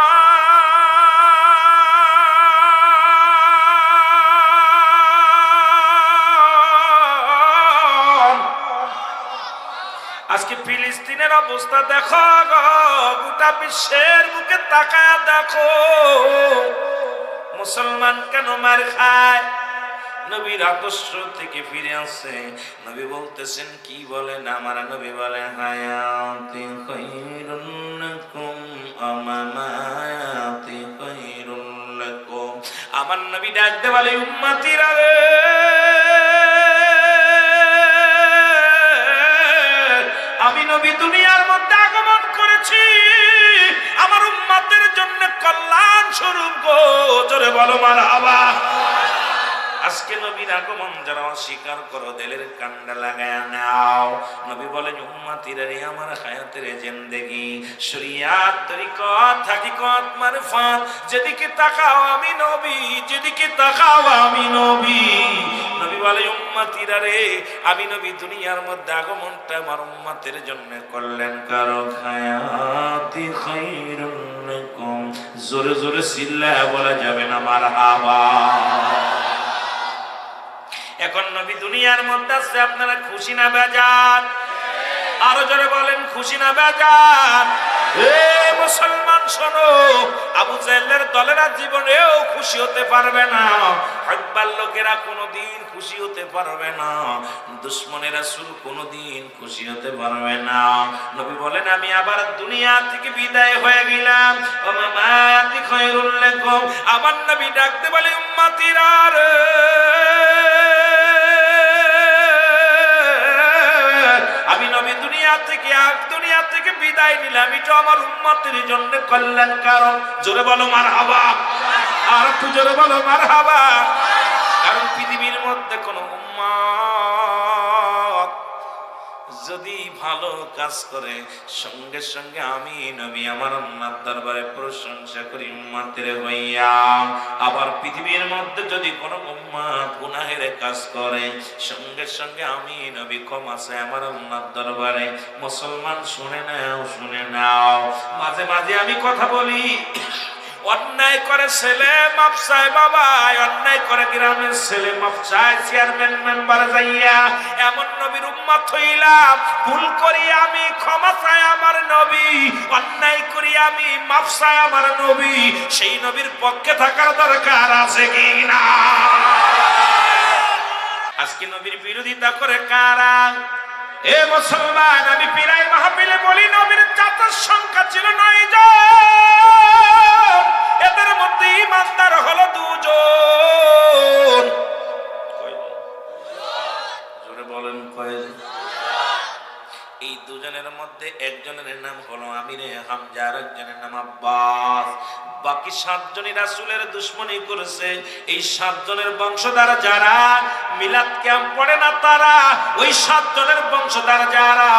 আজকে ফিলিস্তিনের অবস্থা দেখো গো, গোটা বিশ্বের বুকে তাকায় দেখো, মুসলমান কেন মার খায়? নবীর আদর্শ থেকে ফিরে আসছে। নবী বলতেছেন, কি বলেন? আমার নবী বলে, হায়াতি খায়রুল লাকুম আমামাতি খায়রুল লাকুম। আমার নবী ডাকতে বলে, উম্মতিরা রে, আমি নবী দুনিয়ার মধ্যে আগমন করেছি আমার উম্মতের জন্য কল্যাণ স্বরূপ গো। জোরে বলো মারহাবা। আজকে নবীর আগমন যারা অস্বীকার করো, দিলের কান্ডা লাগায় নাও। নবী বলেন, উম্মতিরা রে, আমার হায়াতের জিন্দেগি, শরিয়াত, তরিকত, হাকিকত, মারফত, যেদিকে তাকাও আমি নবী, যেদিকে তাকাও আমি নবী। নবী বলে, উম্মতিরা রে, আমি নবী দুনিয়ার মধ্যে আগমনটা আমার উম্মতের জন্য করলেন কারণ হায়াতি খায়রুল লাকুম। জোরে জোরে চিল্লায়া বলা যাবে না মারহাবা। এখন নবী দুনিয়ার মধ্যে আছে, আপনারা খুশি না বেজার? আরো জোরে বলেন, খুশি না বেজার? এ মুসলমান শোনো, আবু জাহেলের দলেরা জীবনেও খুশি হতে পারবে না, হকবার লোকেরা কোনোদিন খুশি হতে পারবে না, দুশমনের রাসূল কোনোদিন খুশি হতে পারবে না। নবী বলেন, আমি আবার দুনিয়া থেকে বিদায় হয়ে গেলাম, ও মামাতি খায়রুল লাকুম। আমার নবী ডাকতে বলে, উম্মতিরা রে, আমি নবী দুনিয়া থেকে বিদায় নিলাম, এটা আমার উম্মতের জন্য কল্যাণ কারণ। জোরে বলো মারহাবা, আর একটু জোরে বলো মারহাবা। কারণ পৃথিবীর মধ্যে কোন উম্মত যদি ভালো কাজ করে, সঙ্গে সঙ্গে আমি নবী আমার আল্লাহর দরবারে প্রশংসা করি উম্মতের হইয়া। আবার পৃথিবীর মধ্যে যদি কোনো উম্মত গুনাহের কাজ করে, সঙ্গে সঙ্গে আমি নবী ক্ষমা চাই আমার আল্লাহর দরবারে। মুসলমান শুনে নাও, শুনে নাও, মাঝে মাঝে আমি কথা বলি, অন্যায় করে ছেলে মাপ চায় বাবা, অন্যায় করে গ্রামের ছেলে মাপ চায় চেয়ারম্যান মেম্বার যাইয়া। এমন নবীর উম্মত হইলাম, ভুল করি আমি ক্ষমা চাই আমার নবী, অন্যায় করি আমি মাপ চাই আমার নবী। সেই নবীর পক্ষে থাকার দরকার আছে কি না? আজকে নবীর বিরোধিতা করে কারা? এ মুসলমান, আমি প্রায় মাহফিলে বলি, নবীর জাতের সংখ্যা ছিল 9 জন, এদের মধ্যে ইমানদার হলো 2 জন। জোরে বলেন, কয়জন? এই 2 জনের মধ্যে একজনের নাম হলো আমিরে হামজা, আর একজনের নাম আব্বাস। বাকি 7 জনই রাসূলের দুশমনী করেছে। এই 7 জনের বংশধর যারা মিলাদ ক্যাম্প পড়ে না, তারা ওই 7 জনের বংশধর যারা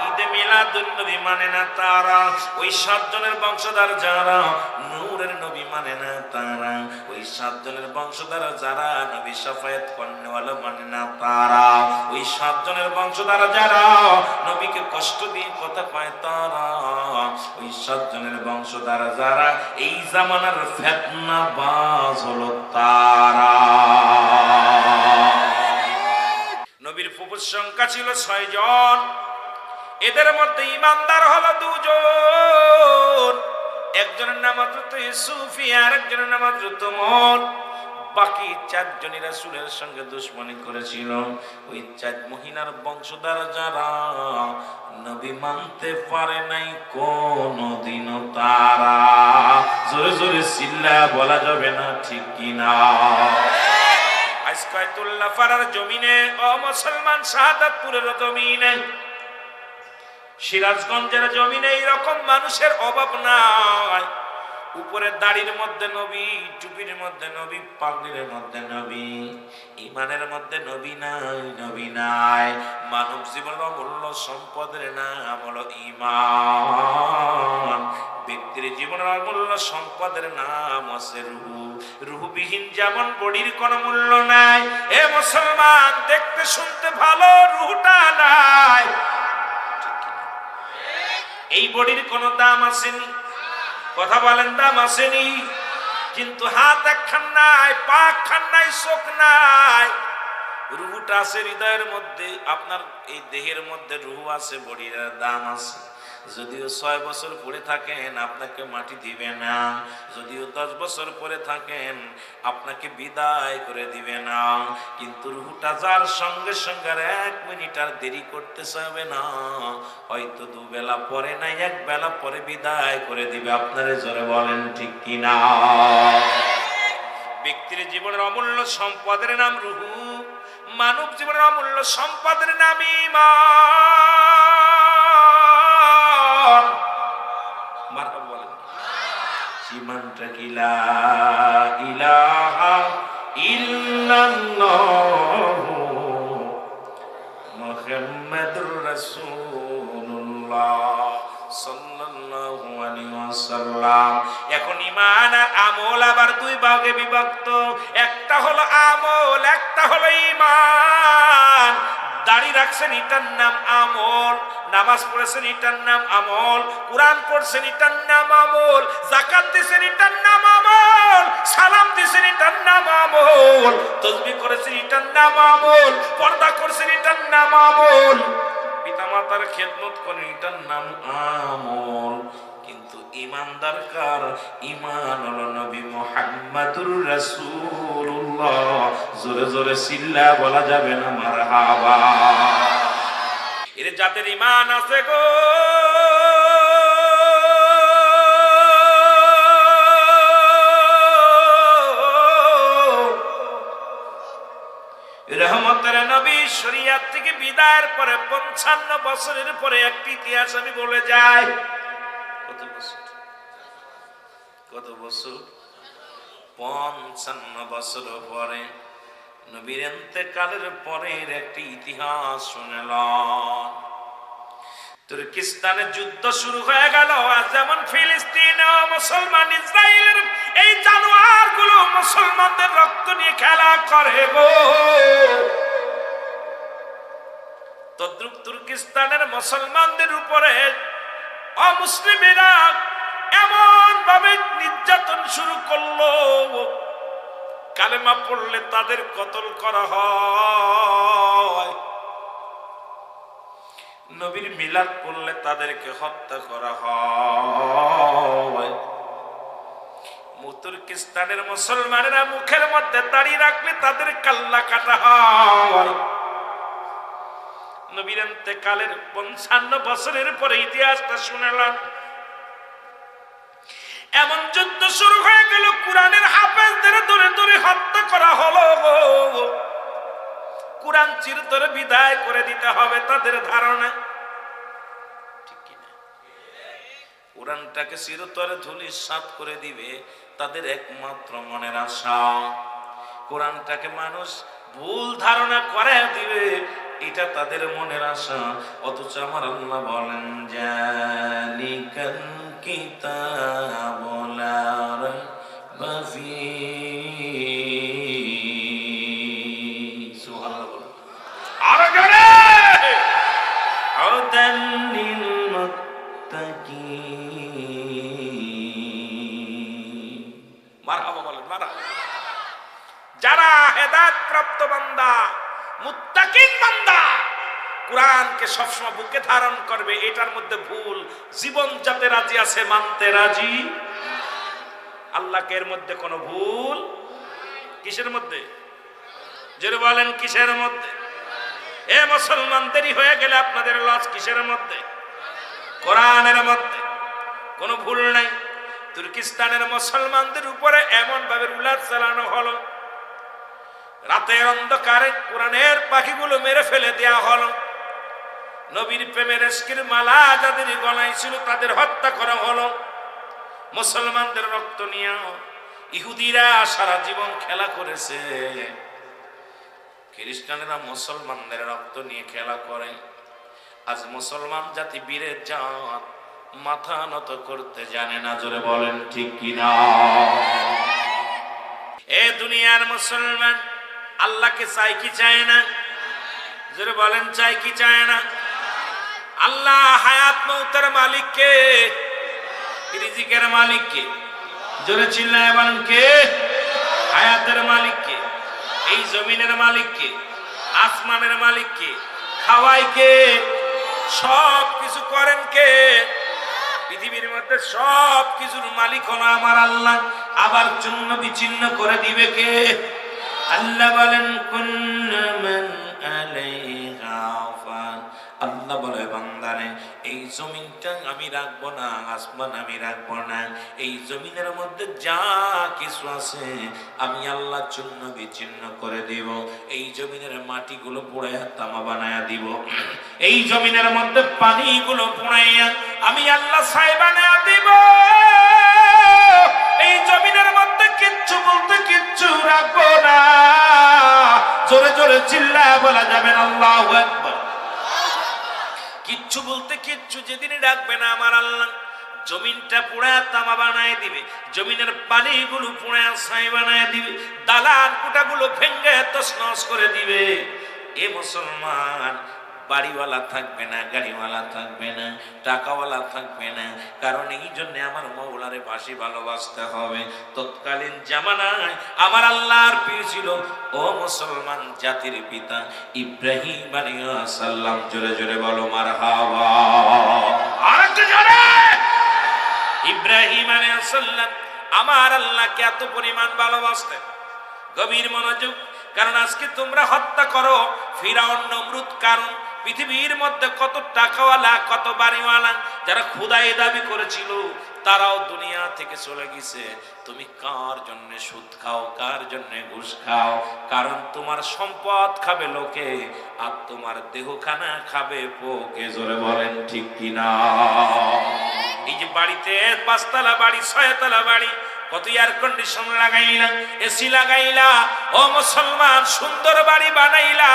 ঈদে মিলাদুন নবী মানে না, তারা ওই 7 জনের বংশধর যারা নূরের নবী মানে না, তারা ওই 7 জনের বংশধর যারা নবী শাফায়াত করনেওয়ালা মানে না, তারা ওই 7 জনের বংশধর যারা নবীকে কষ্ট দিয়ে কথা কয়, তারা ওই 7 জনের বংশধর যারা এই জামানার ফিতনাবাজ হলো তারা। নবীর ফুফুর সংখ্যা ছিল 6 জন, এদের মধ্যে ইমানদার হলো 2 জন। একজনের নাম হযরত ইউসুফ, আর একজনের নাম হযরত ওমর। বাকি 4 জনই রাসূলের সঙ্গে দুশমনী করেছিল। ওই 4 মহিলার বংশধর যারা নবী মানতে পারে নাই কোনদিনও, তারা জোরে জোরে চিল্লায়া বলা যাবে না ঠিক কিনা? আজকে আয়াতুল্লাহ পাড়ার জমিনে, ও মুসলমান, শাহাদাতপুরের জমিনে, সিরাজগঞ্জের জমিনে এইরকম মানুষের অভাব নাই। উপরে দাড়ির মধ্যে নবী, টুপির মধ্যে নবী, পাগড়ির মধ্যে নবী, ইমানের মধ্যে নবী নাই, নবী নাই। মানব জীবনের অমূল্য সম্পদের নাম হলো ঈমান। ব্যক্তির জীবনের অমূল্য সম্পদের নাম আছে রূহ। রূহবিহীন যেমন বডির কোনো মূল্য নাই, এ মুসলমান, দেখতে শুনতে ভালো, রূহটা নাই, এই বডির কোনো দাম আসেনি। কথা বলেন, দাম আসেনি? কিন্তু হাত একখান নাই, পা একখান নাই, চোখ নাই, রুহুটা আছে হৃদয়ের মধ্যে, আপনার এই দেহের মধ্যে রুহু আছে, বডির দাম আছে। যদিও 6 বছর পরে থাকেন আপনাকে মাটি দিবে না, যদিও 10 বছর পরে থাকেন আপনাকে বিদায় করে দিবে না, কিন্তু রুহুটা যার সঙ্গে সঙ্গে আর 1 মিনিট আর দেরি করতে চাইবে না। হয়তো 2 বেলা পরে না 1 বেলা পরে বিদায় করে দিবে। আপনারা জোরে বলেন ঠিক কিনা? ব্যক্তির জীবনের অমূল্য সম্পদের নাম রুহু, মানব জীবনের অমূল্য সম্পদের নাম ঈমান। মারহাবা বলেন। ঈমানটা কি লা ইলাহা ইল্লাল্লাহু মুহাম্মাদুর রাসূলুল্লাহ সাল্লাল্লাহু আলাইহি ওয়াসাল্লাম। এখন ঈমান আর আমল আবার 2 ভাগে বিভক্ত, একটা হলো আমল, একটা হলো ঈমান। দাড়ি রাখছেন এটার নাম আমল, নামাজ পড়েছেন এটার নাম আমল, কুরআন পড়ছেন এটার নাম আমল, যাকাত দিয়েছেন এটার নাম আমল, সালাম দিয়েছেন এটার নাম আমল, তাসবিহ করেছেন এটার নাম আমল, পর্দা করেছেন এটার নাম আমল, পিতামাতার খেদমত করেন এটার নাম আমল। কিন্তু ঈমানদার কার? ঈমান হলো নবী মুহাম্মাদুর রাসূলুল্লাহ। জোরে জোরে চিল্লা বলা যাবে না মারহাবা। এর যাদের ঈমান আছে গো, রহমতের নবী শরীয়ত থেকে বিদায়ের পরে 55 বছরের পরে একটি ইতিহাস আমি বলে যাই। কত বছর? কত বছর? 55 বছর পরে নবীর ইন্তেকালের পরের একটি ইতিহাস শুনলাম। তুর্কিস্তানে যুদ্ধ শুরু হয়ে গেল। আজ যেমন ফিলিস্তিনে মুসলমান ইসরায়েলের এই জানোয়ার গুলো মুসলমানদের রক্ত নিয়ে খেলা করে গো, তদ্রুপ তুর্কিস্তানের মুসলমানদের উপরে অমুসলিমেরা এমন ভাবে নির্যাতন শুরু করলো, কালেমা পড়লে তাদের কতল করা হয়, নবীর মিলাদ পড়লে তাদেরকে হত্যা করা হয়। তুর্কিস্তানের মুসলমানেরা মুখের মধ্যে দাড়ি রাখলে তাদের কাল্লা কাটা হয়। নবীর ইন্তেকালের 55 বছরের পরে ইতিহাসটা শুনলাম। এমন যুদ্ধ শুরু হয়ে গেল, কুরআনের হাফেজদের ধরে ধরে হত্যা করা হলো। কুরআন চিরতরে বিদায় করে দিতে হবে তাদের ধারণা, ঠিক কিনা? কুরআনটাকে চিরতরে ধূলিসাৎ করে দিবে তাদের একমাত্র মনের আশা। কোরআনটাকে মানুষ ভুল ধারণা করে দিবে, এটা তাদের মনের আশা। অথচ আমার আল্লাহ বলেন, জালিকাল কিতাবু লা রাইবা ফীহি। সুবহানাল্লাহ। আরো জোরে। হুদাল লিল মুত্তাকিন। মারহাবা বলেন, মারহাবা। যারা হেদায়েত প্রাপ্ত বান্দা, মুত্তাকিন বান্দা, কোরআনকে সবসময় বুকে ধারণ করবে, এটার মধ্যে ভুল জীবন যাতে রাজি আছে, মানতে রাজি। আল্লাহকে এর মধ্যে কোনো ভুল। কিসের মধ্যে? জোরে বলেন, কিসের মধ্যে? এ মুসলমান, দেরি হয়ে গেলে আপনাদের লস কিসের মধ্যে? কোরআনের মধ্যে কোনো ভুল নাই। তুর্কিস্তানের মুসলমানদের উপরে এমন ভাবে রুলার চালানো হলো, রাতের অন্ধকারে কোরআনের পাখিগুলো মেরে ফেলে দেয়া হলো। নবীর প্রেমের ইশকের মালা যাদের গলায় ছিল তাদের হত্যা করা হলো। মুসলমানদের রক্ত নিয়ে ইহুদিরা সারা জীবন খেলা করেছে, খ্রিস্টানেরা মুসলমানদের রক্ত নিয়ে খেলা করে। আজ মুসলমান জাতি বীরের জাত, মাথা নত করতে জানে না। জোরে বলেন ঠিক কিনা? এ দুনিয়ার মুসলমান আল্লাহকে চাই কি চায় না? জোরে বলেন, চাই কি চায় না? আল্লাহ হায়াত মৌতের মালিক কে? রিজিকের মালিক কে? জোরে চিল্লায় বলেন কে? হায়াতের মালিক কে? এই জমিনের মালিক কে? আসমানের মালিক কে? খাওয়াই কে? সব কিছু করেন কে? পৃথিবীর মধ্যে সব কিছুর মালিক হলো আমার আল্লাহ। আবার চূর্ণ বিচ্ছিন্ন করে দিবে কে? আল্লাহ বলেন কুল্লু মান আলাইহা ফান। আল্লাহ বলে বান্দারে এই জমিনটা আমি রাখবো না, আসমান আমি রাখবো না, এই জমিনের মধ্যে যা কিছু আছে আমি আল্লাহ চূর্ণ বিচ্ছিন্ন করে দিব। এই জমিনের মাটিগুলো পোড়াইয়া তামা বানায়া দিব, এই জমিনের মধ্যে পানিগুলো পোড়াইয়া আমি আল্লাহ ছাই বানায়া দিব। এই জমিনের মধ্যে কিচ্ছু বলতে কিচ্ছু রাখবো না। জোরে জোরে চিল্লায়া বলা যাবে না আল্লাহু আকবার। কিচ্ছু বলতে কিচ্ছু যেদিনই রাখবে না আমার আল্লাহ, জমিনটা পুড়া তামা বানায় দিবে, জমিনের পানিগুলো পুড়া ছাই বানায় দিবে, দালান কোটাগুলো ভেঙে তছনছ করে দিবে। এ মুসলমান, বাড়িওয়ালা থাকবে না, গাড়িওয়ালা থাকবে না, টাকাওয়ালা থাকবে না, কারণ এই জন্য আমার মওলারে বাসি ভালোবাসতে হবে। তৎকালীন জামানায় আমার আল্লাহর প্রিয় ছিল ও মুসলমান জাতির পিতা ইব্রাহিম আলাইহিস সালাম। জোরে জোরে বলো মারহাবা। আরেকটু জোরে। ইব্রাহিম আলাইহিস সালাম আমার আল্লাহকে এত পরিমাণ ভালোবাসতেন। গভীর মনোযোগ, কারণ আজকে তোমরা হত্যা করো ফিরাউন নমরুদ, কারণ পৃথিবীর মধ্যে কত টাকাওয়ালা কত বাড়িওয়ালা যারা খোদাই দাবি করেছিল তারাও দুনিয়া থেকে চলে গেছে। তুমি কার জন্য সুদ খাও, কার জন্য ঘুষ খাও? কারণ তোমার সম্পদ খাবে লোকে আর তোমার দেহখানা খাবে পোকে। জোরে বলেন ঠিক কিনা? এই যে বাড়িতে 5 তলা বাড়ি 6 তলা বাড়ি, কত এয়ার কন্ডিশন লাগাইলা, এসি লাগাইলা, ও মুসলমান সুন্দর বাড়ি বানাইলা,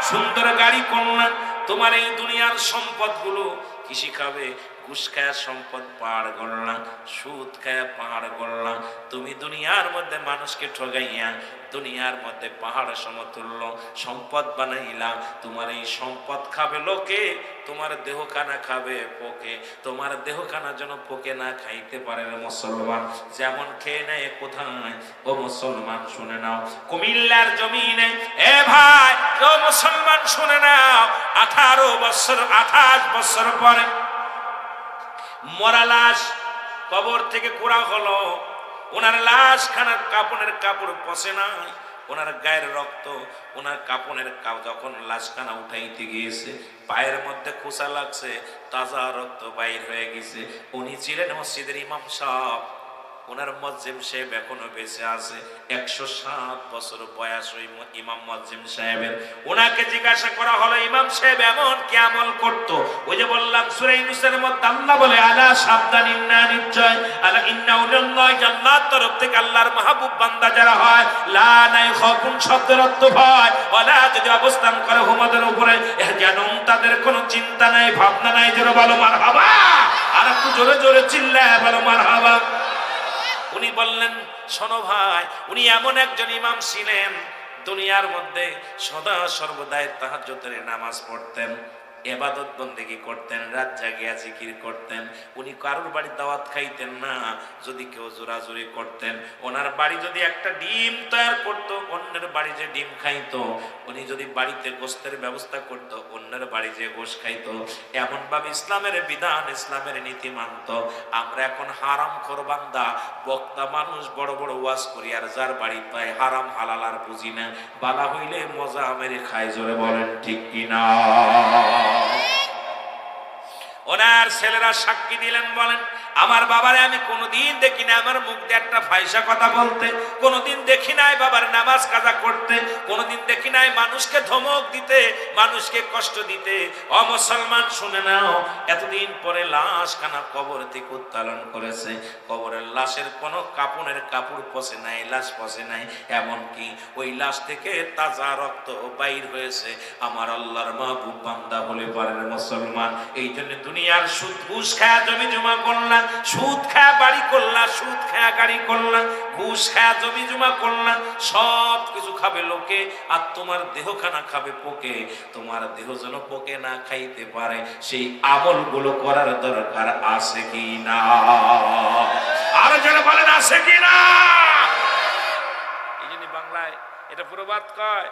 সুন্দর গাড়ি করলা, তোমার এই দুনিয়ার সম্পদগুলো কৃষি খাবে। ঘুষ খায়া সম্পদ পাহাড় গড়লা, সুদ খায়া পাহাড় গড়লা। তুমি দুনিয়ার মধ্যে মানুষকে ঠগাইয়া দুনিয়ার মধ্যে পাহাড় সমতুল্য সম্পদ বানাইলা। তোমার এই সম্পদ খাবে লোকে, তোমার দেহখানা খাবে পোকে। তোমার দেহখানা যেন পোকে না খাইতে পারে মুসলমান, যেমন খেয়ে নেয় কোথায়? ও মুসলমান শুনে নাও, কুমিল্লার জমিনে এ ভাই ও মুসলমান শুনে নাও, 28 বছর পরে মরা লাশ কবর থেকে কুড়া হলো। ওনার লাশ খানার কাপড়ের কাপড় পচে নাই, ওনার গায়ের রক্ত, ওনার কাপড়ের যখন লাশখানা উঠাইতে গিয়েছে পায়ের মধ্যে খোঁচা লাগছে, তাজা রক্ত বাইর হয়ে গেছে। উনি ছিলেন মসজিদের ইমাম সাহেব, ওনার মুয়াজ্জিম সাহেব এখনো বেঁচে আছে। 107 বছর বয়স ওই ইমাম মুয়াজ্জিম সাহেবের। ওনাকে জিজ্ঞাসা করা হলো, ইমাম সাহেব এমন কি আমল করতো? ওই যে বললাম সূরা ইউনূসের মধ্যে আল্লাহ বলে, আলা সাবধান, ইন্না নিশ্চয়, আলা ইন্না উল্লাহ, আল্লাহর তরফ থেকে আল্লাহর মাহবুব বান্দা যারা হয়, লা নাই খাফুন শব্দের অর্থ ভয়, ওয়ালা যদি অবস্থান করে হুমাদের উপরে জানুন, তাদের কোনো চিন্তা নাই ভাবনা নাই। জোরে বলো মারহাবা। আর একটু জোরে জোরে চিল্লায় বলো মারহাবা। উনি বললেন, শোনো ভাই, উনি এমন একজন ইমাম ছিলেন দুনিয়ার মধ্যে সদা সর্বদাই তাহাজ্জুদের নামাজ পড়তেন, ইবাদত বন্দেগী করতেন, রাত জাগিয়া জিকির করতেন। উনি কারোর বাড়ি দাওয়াত খাইতেন না। যদি কেউ জোরাজুরি করতেন, ওনার বাড়ি যদি একটা ডিম তৈরি করতো, অন্যের বাড়ি যে ডিম খাইতো। উনি যদি বাড়িতে গোশতের ব্যবস্থা করতো, অন্যের বাড়ি যে গোশত খাইতো। এমন ভাবে ইসলামের বিধান, ইসলামের নীতি মানত। আমরা এখন হারাম খোর বান্দা, বক্তা মানুষ, বড় বড় ওয়াজ করি, আর যার বাড়ি পায় হারাম হালাল আর বুঝি না, বালা হইলে মজা মেরে খায়। জোরে বলেন ঠিক কিনা? ওনার ছেলেরা সাক্ষী দিলেন, বলেন, আমার বাবারে আমি কোনোদিন দেখি না আমার মুখ দিয়ে একটা ফাইসা কথা বলতে, কোনোদিন দেখি নাই বাবার নামাজ কাজা করতে, কোনোদিন দেখি নাই মানুষকে ধমক দিতে, মানুষকে কষ্ট দিতে। ও মুসলমান শুনে নাও, এতদিন পরে লাশ খানা কবর থেকে উত্তোলন করেছে, কবরের লাশের কোনো কাপড়ের কাপড় পচে নাই, লাশ পচে নাই, এমনকি ওই লাশ থেকে তাজা রক্ত বাইর হয়েছে। আমার আল্লাহর মাহবুব বান্দা হলে পারে মুসলমান। এই জন্য দুনিয়ার সুদ ঘুষ খায়া জমি জমা করলাম, সুদ খায়া বাড়ি করলাম, সুদ খায়া গাড়ি করলাম, ঘুষ খায়া জমি জমা করলাম, সব কিছু খাবে লোকে আর তোমার দেহখানা খাবে পোকে। তোমার দেহ যেন পোকে না খাইতে পারে সেই আমলগুলো করার দরকার আছে কি না? আরো যারা বলেন আছে কি না? এই জন্য বাংলায় এটা প্রবাদ কয়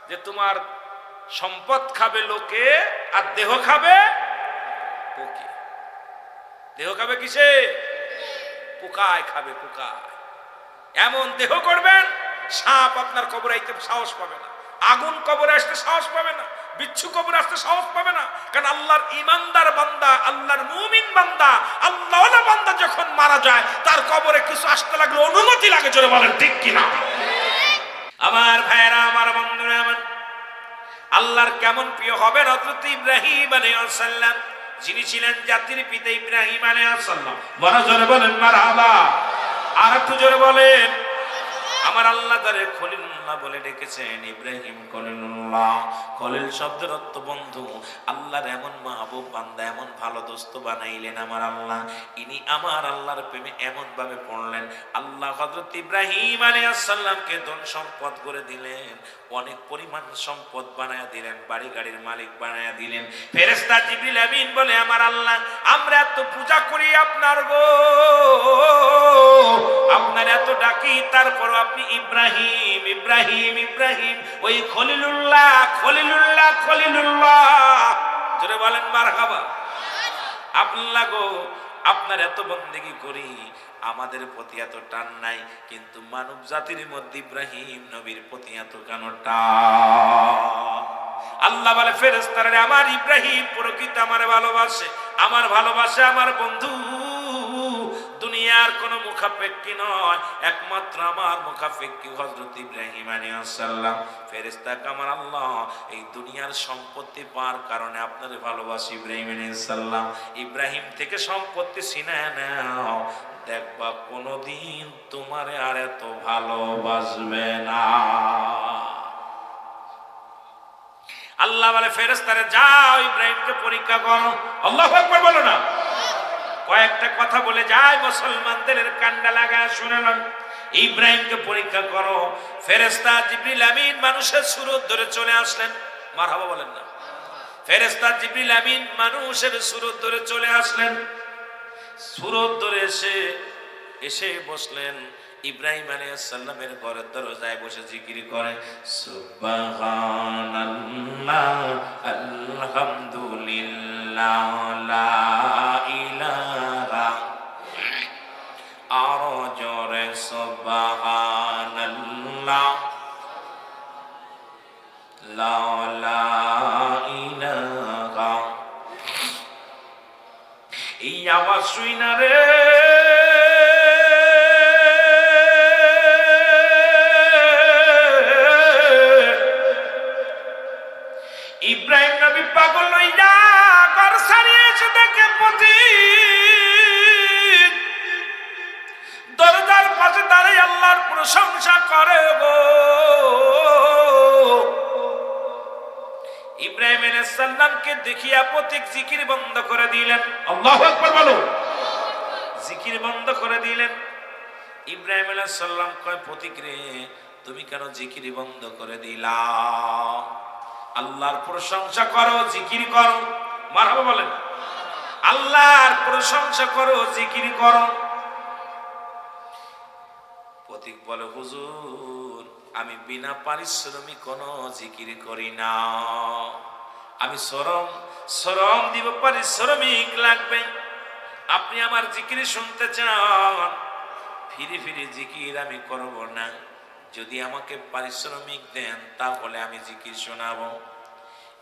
যে তোমার সম্পদ খাবে লোকে আর দেহ খাবে পোকে। দেহ খাবে কিসে? পোকায় খাবে, পোকায়। এমন দেহ করবেন সাপ আপনার কবরে আইতে সাহস পাবে না, আগুন কবরে আসতে সাহস পাবে না, বিচ্ছু কবরে আসতে সাহস পাবে না। কারণ আল্লাহর ইমানদার বান্দা, আল্লাহর মুমিন বান্দা, আল্লাহওয়ালা বান্দা যখন মারা যায় তার কবরে কিছু আসতে লাগলে অনুমতি লাগে। জোরে বলেন ঠিক কিনা? আমার ভাইয়েরা, আমার বন্ধুরা, আমার আল্লাহর কেমন প্রিয় হবেন হযরত ইব্রাহিম আলাইহিস সালাম, যিনি ছিলেন জাতির পিতা ইব্রাহিম আলাইহিস সালাম। বড় জোরে বলেন মারহাবা। আর একটু জোরে বলেন। আমার আল্লাহ তারে খলিলুল্লাহ বলে ডেকেছেন। ইব্রাহিম খলিলুল্লাহ, খলিল শব্দের অর্থ বন্ধু। আল্লাহর এমন মাহবুব বান্দা, এমন ভালো দোস্ত বানাইলেন আমার আল্লাহ। ইনি আমার আল্লাহর প্রেমে এমন ভাবে পড়লেন, আল্লাহ হযরত ইব্রাহিম আলাইহিস সালামকে ধন সম্পদ করে দিলেন, অনেক পরিমাণ সম্পদ বানায়া দিলেন, বাড়ি গাড়ির মালিক বানায়া দিলেন। ফেরেশতা জিবরিল আমিন বলে, আমার আল্লাহ আমরা এত পূজা করি আপনার গো, আপনার এত ডাকি, তারপরও আপনি ইব্রাহিম ইব্রাহিম ইব্রাহিম, ওই খলিলুল্লাহ খলিলুল্লাহ খলিলুল্লাহ। জোরে বলেন মারহাবা। আল্লাহ গো, আপনার এত বন্দেগী করি, আমাদের প্রতি এত টান নাই, কিন্তু মানব জাতির মধ্যে ইব্রাহিম নবীর প্রতি এত কেন টান? আল্লাহ বলে ফেরেশতারা, আমার ইব্রাহিম প্রকৃত আমার ভালোবাসে, আমার ভালোবাসে আমার বন্ধু। দুনিয়ার কোন মুখাপেক্ষী নয়, একমাত্র আমার মুখাপেক্ষী হযরত ইব্রাহিম আলাইহিস সালাম। ফেরেশতা আমার আল্লাহ এই দুনিয়ার সম্পত্তি পাওয়ার কারণে আপনারে ভালোবাসি ইব্রাহিম আলাইহিস সালাম। ইব্রাহিম থেকে সম্পত্তি ছিনায় নাও, দেখবা কোনদিন তোমারে আর এত ভালোবাসবে না। আল্লাহ বলে ফেরেশতারে, যাও ইব্রাহিমকে পরীক্ষা করো। আল্লাহু আকবার বলো না। কয়েকটা কথা বলে যায়, মুসলমানদের কান্ডা লাগায় শুনলাম। ইব্রাহিমকে পরীক্ষা করো। ফেরেশতা জিবরিল আমিন মানুষের সুরত ধরে চলে আসলেন। মারহাবা বলেন না। ফেরেশতা জিবরিল আমিন মানুষের সুরত ধরে চলে আসলেন। সুরত ধরে এসে বসলেন ইব্রাহিম আলাইহিস সালামের ঘরের দরজায় বসে জিকির করে, সুবহানাল্লাহ আলহামদুলিল্লাহ লা ইলাহা, আরো জোরে সুবহানাল্লাহ লা ইলাহা। এই আওয়াজ শুইনা রে ইব্রাহিম নবী পাগল হইয়া ঘর ছাড়িয়ে এসে দেখে পথিক দরজার পাশে দাঁড়িয়ে আল্লাহর প্রশংসা করে গো। ইব্রাহিম আলাইহিস সালামকে দেখিয়া পথিক জিকির বন্ধ করে দিলেন। আল্লাহু আকবার বলো। জিকির বন্ধ করে দিলেন। ইব্রাহিম আলাইহিস সালাম কয়, পথিক রে তুমি কেন জিকির বন্ধ করে দিলা? আল্লাহর প্রশংসা করো, জিকির করো। মারহাবা বলেন। আল্লাহর প্রশংসা করো, জিকির করো। পথিক বলে, হুজুর আমি বিনা পারিশ্রমিক কোনো জিকির করি না, আমি শ্রম দিব, পারিশ্রমিক লাগবে। আপনি আমার জিকির শুনতে চান, ফিরি ফিরি জিকির আমি করব না, যদি আমাকে পারিশ্রমিক দেন তাহলে আমি জিকির শোনাবো।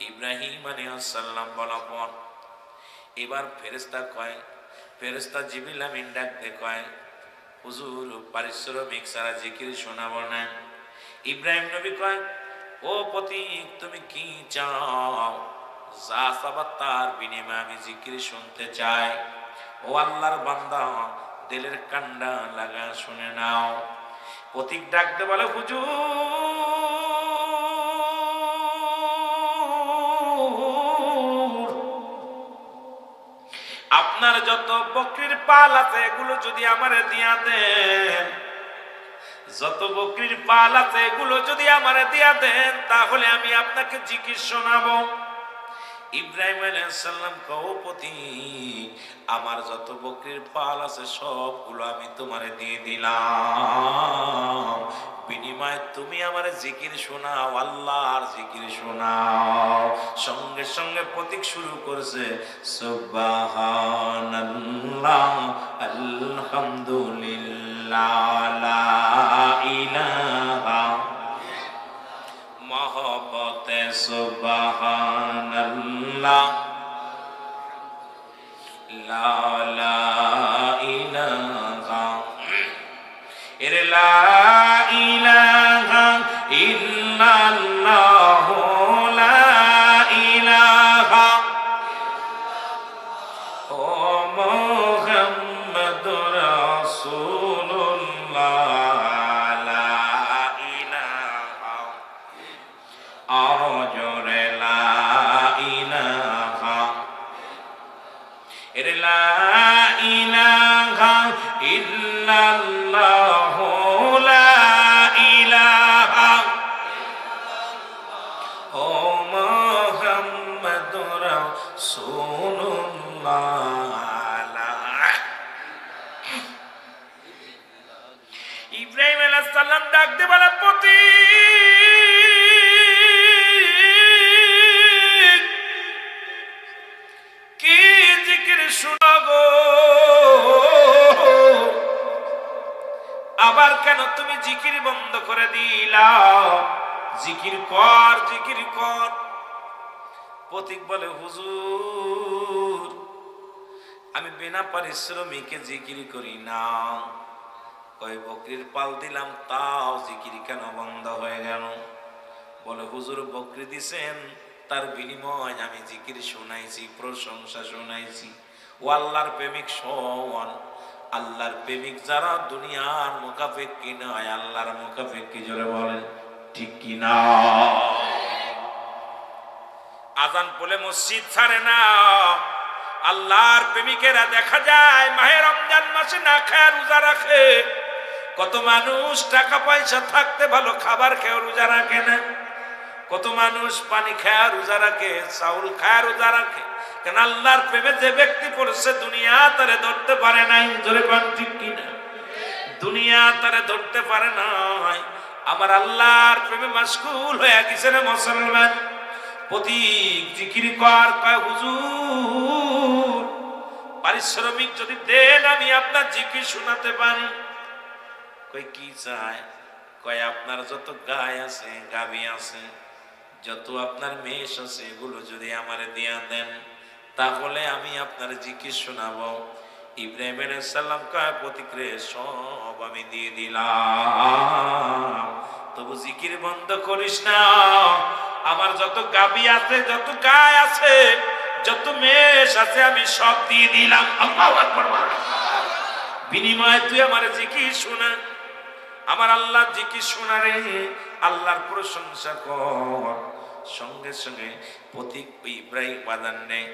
ইব্রাহিম আলাইহিস সালাম বলার পর এবার ফেরেশতা জিবরিল আমিন ডাক দিয়ে কয়, হুজুর পারিশ্রমিক ছাড়া জিকির শোনাবো না। ইব্রাহিম নবী কয়, ও পথিক তুমি কি চাও? যা চাবা তার বিনিময়ে আমি জিকির শুনতে চাই। ও আল্লাহর বান্দা, দিলের কান্ডা লাগা শুনে নাও। পথিক ডাকতে বলে, হুজুর আপনার যত বকরির পাল আছে এগুলো যদি আমারে দিয়া দেন, যত বকরির পাল আছে এগুলো যদি আমারে দিয়া দেন তাহলে আমি আপনাকে জিকির শোনাবো। ইব্রাহিম আলাইহিস সালাম কওপতি, আমার যত বকরির পাল আছে সবগুলো আমি তোমারে দিয়ে দিলাম, বিনিময়ে বিনিময়ে তুমি আমার জিকির শোনাও, আল্লাহর জিকির শোনাও। সঙ্গে সঙ্গে প্রতীক শুরু করছে সুবহানাল্লাহ আলহামদুলিল্লাহ লা ইলাহা মহব্বতে সুবহানাল্লাহ লা ইলাহা লা ইলাহা ইল্লাল্লাহ লা ইলাহা ও মুহাম্মাদুর রাসূলুল্লাহ লা ইলাহা আরজুরে লা ইলাহা লা ইলাহা ইল্লাল্লাহ লা ইলাহা ও মুহাম্মাদুর রাসূলুল্লাহ। ইব্রাহিম আলাইহিস সালাম ডাক দিয়ে বলে পতি কি জিকির শোনা গো, আবার কেন তুমি জিকির বন্ধ করে দিলা? জিকির কর, জিকির কর। পথিক বলে হুজুর আমি বিনা পারিশ্রমিকে জিকির করি না। কয় বকরির পাল দিলাম তাও জিকির কেন বন্ধ হয়ে গেল? বলে হুজুর বকরি দিছেন তার বিনিময় আমি জিকির শোনাইছি, প্রশংসা শোনাইছি। ও আল্লাহর প্রেমিক শোন, আল্লাহর প্রেমিক যারা দুনিয়ার মুখাপেক্ষী নয়, আল্লাহর মুখাপেক্ষী জোরে বলেন ঠিক কি না? আজান বলে মসজিদ ছাড়ে না। আল্লাহর প্রেমিকেরা দেখা যায় মাহে রমজান মাসে না খায় রোজা রাখে। কত মানুষ টাকা পয়সা থাকতে ভালো খাবার খেয়ে রোজা রাখে না। কত মানুষ পানি খায় রোজা রাখে, চাউল খায় রোজা রাখে। কেন? আল্লাহর প্রেমে যে ব্যক্তি পড়ছে দুনিয়া তারে ধরতে পারে নাই। জোরে কোন ঠিক কিনা? দুনিয়া তারে ধরতে পারে নাই। আমার আল্লাহর প্রেমে মাশগুল হয়ে গেছে রে মুসলমান। প্রতীক জিকির কর। কয় হুজুর পারিশ্রমিক যদি দেন আমি আপনার জিকির শোনাতে পারি। কই কি চায়? কয় আপনার যত গায় আছে, গাবি আছে, যত আপনার মেষ আছে এগুলো যদি আমারে দিয়া দেন তাহলে আমি আপনার জিকির শোনাবো। ইব্রাহিম আলাইহিস সালাম কয় প্রতিক্রে সব আমি দিয়ে দিলাম, তবু জিকির বন্ধ করিস না। আমার যত গাবি আছে, যত গায় আছে, যত মেষ আছে আমি সব দিয়ে দিলাম। আল্লাহু আকবার। বিনিময়ে তুই আমার জিকির শোনা। আমার আল্লাহ জিকির শোনা রে, আল্লাহর প্রশংসা কর। সঙ্গে সঙ্গে প্রতীক ইব্রাহিম বাজান নেই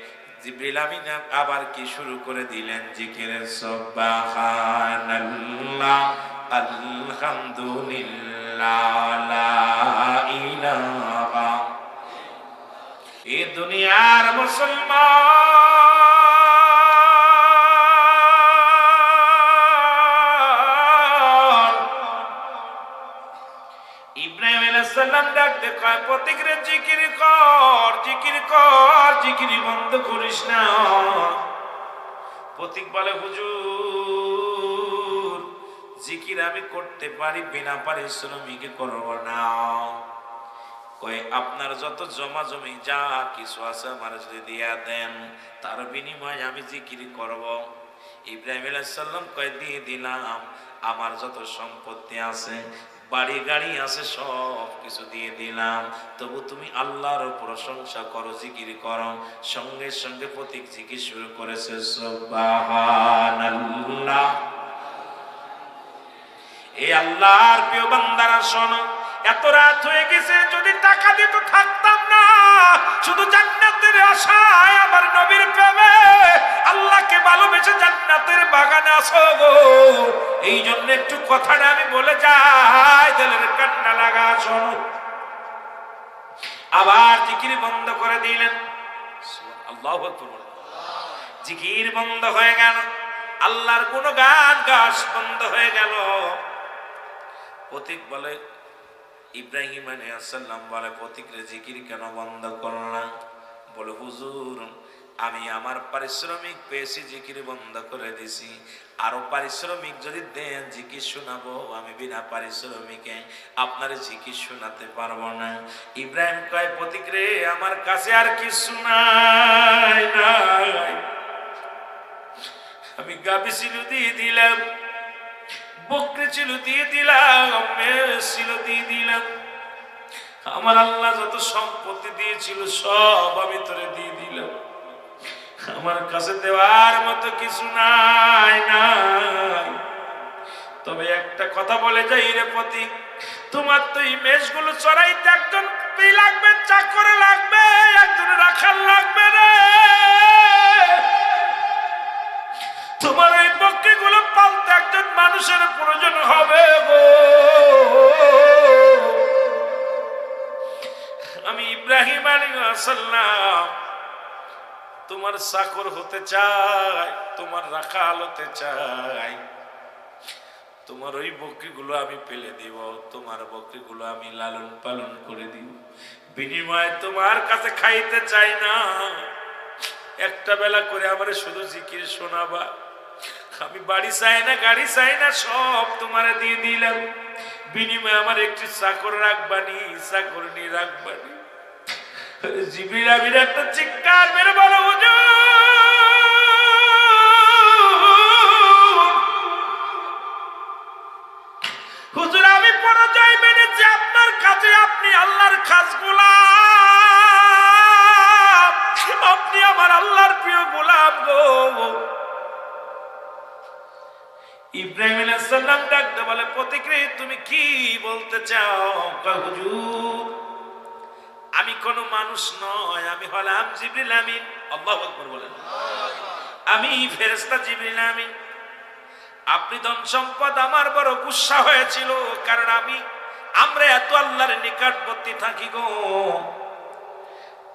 জিবরিল আমিন আবার কি শুরু করে দিলেন জিকির। সুবহানাল্লাহ আলহামদুলিল্লাহ লা ইলাহা। এই দুনিয়ার মুসলমান ইব্রাহিম আলাইহিস সালাম ডাক দে কয় প্রতিক্রে জিকির কর, জিকির কর, জিকির বন্ধ করিস না। প্রতীক বলে হুজুর জিকির আমি করতে পারি, বিনা পারিশ্রমিকে করব না। কয় আপনার যত জমা জমি যা কিছু আছে আমার যদি দিয়া দেন তার বিনিময়ে আমি জিকির করব। ইব্রাহিম আলাইহিস সালাম কয় দিয়ে দিলাম। আমার যত সম্পত্তি আছে, বাড়ি গাড়ি আছে, সব কিছু দিয়ে দিলাম, তবু তুমি আল্লাহর প্রশংসা করো, জিকির করো। সঙ্গে সঙ্গে প্রতীক জিকির শুরু করেছে সুবহানাল্লাহ। এই আল্লাহর প্রিয় বান্দারা শোনো, এত রাত হয়ে গেছে, যদি টাকা দিত থাকতাম না। শুধু জান্নাতের আশায় আমার নবীর প্রেমে আল্লাহকে ভালোবেসে জান্নাতের বাগানে আসো গো। এই জন্য একটু কথাটা আমি বলে যাই, দিলের কান্না লাগা। শোনো, আবার জিকির বন্ধ করে দিলেন। আল্লাহু আকবার। জিকির বন্ধ হয়ে গেল, আল্লাহর গুণগান গাস বন্ধ হয়ে গেল। প্রতীক বলে ইব্রাহিম আলাইহিস সালাম বলে পথিকরে জিকির কেন বন্ধ করলাম? বলে হুজুর আমি আমার পারিশ্রমিক পেয়েছি, জিকির বন্ধ করে দিছি, আরো পারিশ্রমিক যদি দেন জিকির শোনাবো। আমি বিনা পারিশ্রমিকে আপনার জিকির শোনাতে পারবো না। ইব্রাহিম কয় পথিকরে আমার কাছে আর কিছু নাই, আমি গাভী ছিল দিয়ে দিলাম, বকরি ছিল দিয়ে দিলাম, মেষ ছিল দিয়ে দিলাম, আমার আল্লাহ যত সম্পত্তি দিয়েছিল সব আমি তোরে দিয়ে দিলাম, আমার কাছে দেওয়ার মতো কিছু নাই। তবে একটা কথা বলে যাই রে পতি, তোমার তো এই মেষগুলো চড়াইতে একজন লাগবে, চাকর লাগবে, একজন রাখাল লাগবে রে। তোমার এই বকরিগুলো পালতে একজন মানুষের প্রয়োজন হবে গো। আমি ইব্রাহিম আলাইহিস সালাম তোমার চাকর হতে চাই, তোমার রাখাল হতে চাই, তোমার ওই বকরিগুলো আমি পেলে দিব, তোমার বকরিগুলো আমি লালন পালন করে দিব, বিনিময়ে তোমার কাছে খাইতে চাই না, একটা বেলা করে আমার শুধু জিকির শোনাবা, আমি বাড়ি চাই না, গাড়ি চাই না, সব তোমার দিয়ে দিলাম, বিনিময়ে আমার একটি চাকর রাখবানি, চাকরনি রাখবানি। জিবরিল আমিন একটা চিৎকার মেরে বলো হুজুর আমি পরাজয় মেনেছি আপনার কাছে, আপনি আল্লাহর খাস গোলাম, আপনি আমার আল্লাহর প্রিয় গোলাম গো। ইব্রাহিম আলাইহিস সালাম ডাকতে বলে পথিকরে তুমি কি বলতে চাও? হুজুর আমি কোন মানুষ নয়, আমি হলাম জিবরিল আমিন। আল্লাহু আকবার বলেন। আমি ফেরেশতা জিবরিল আমিন। আপনি ধন সম্পদ আমার বড় গুসা হয়েছিল, কারণ আমরা এত আল্লাহর নিকটবর্তী থাকি গো,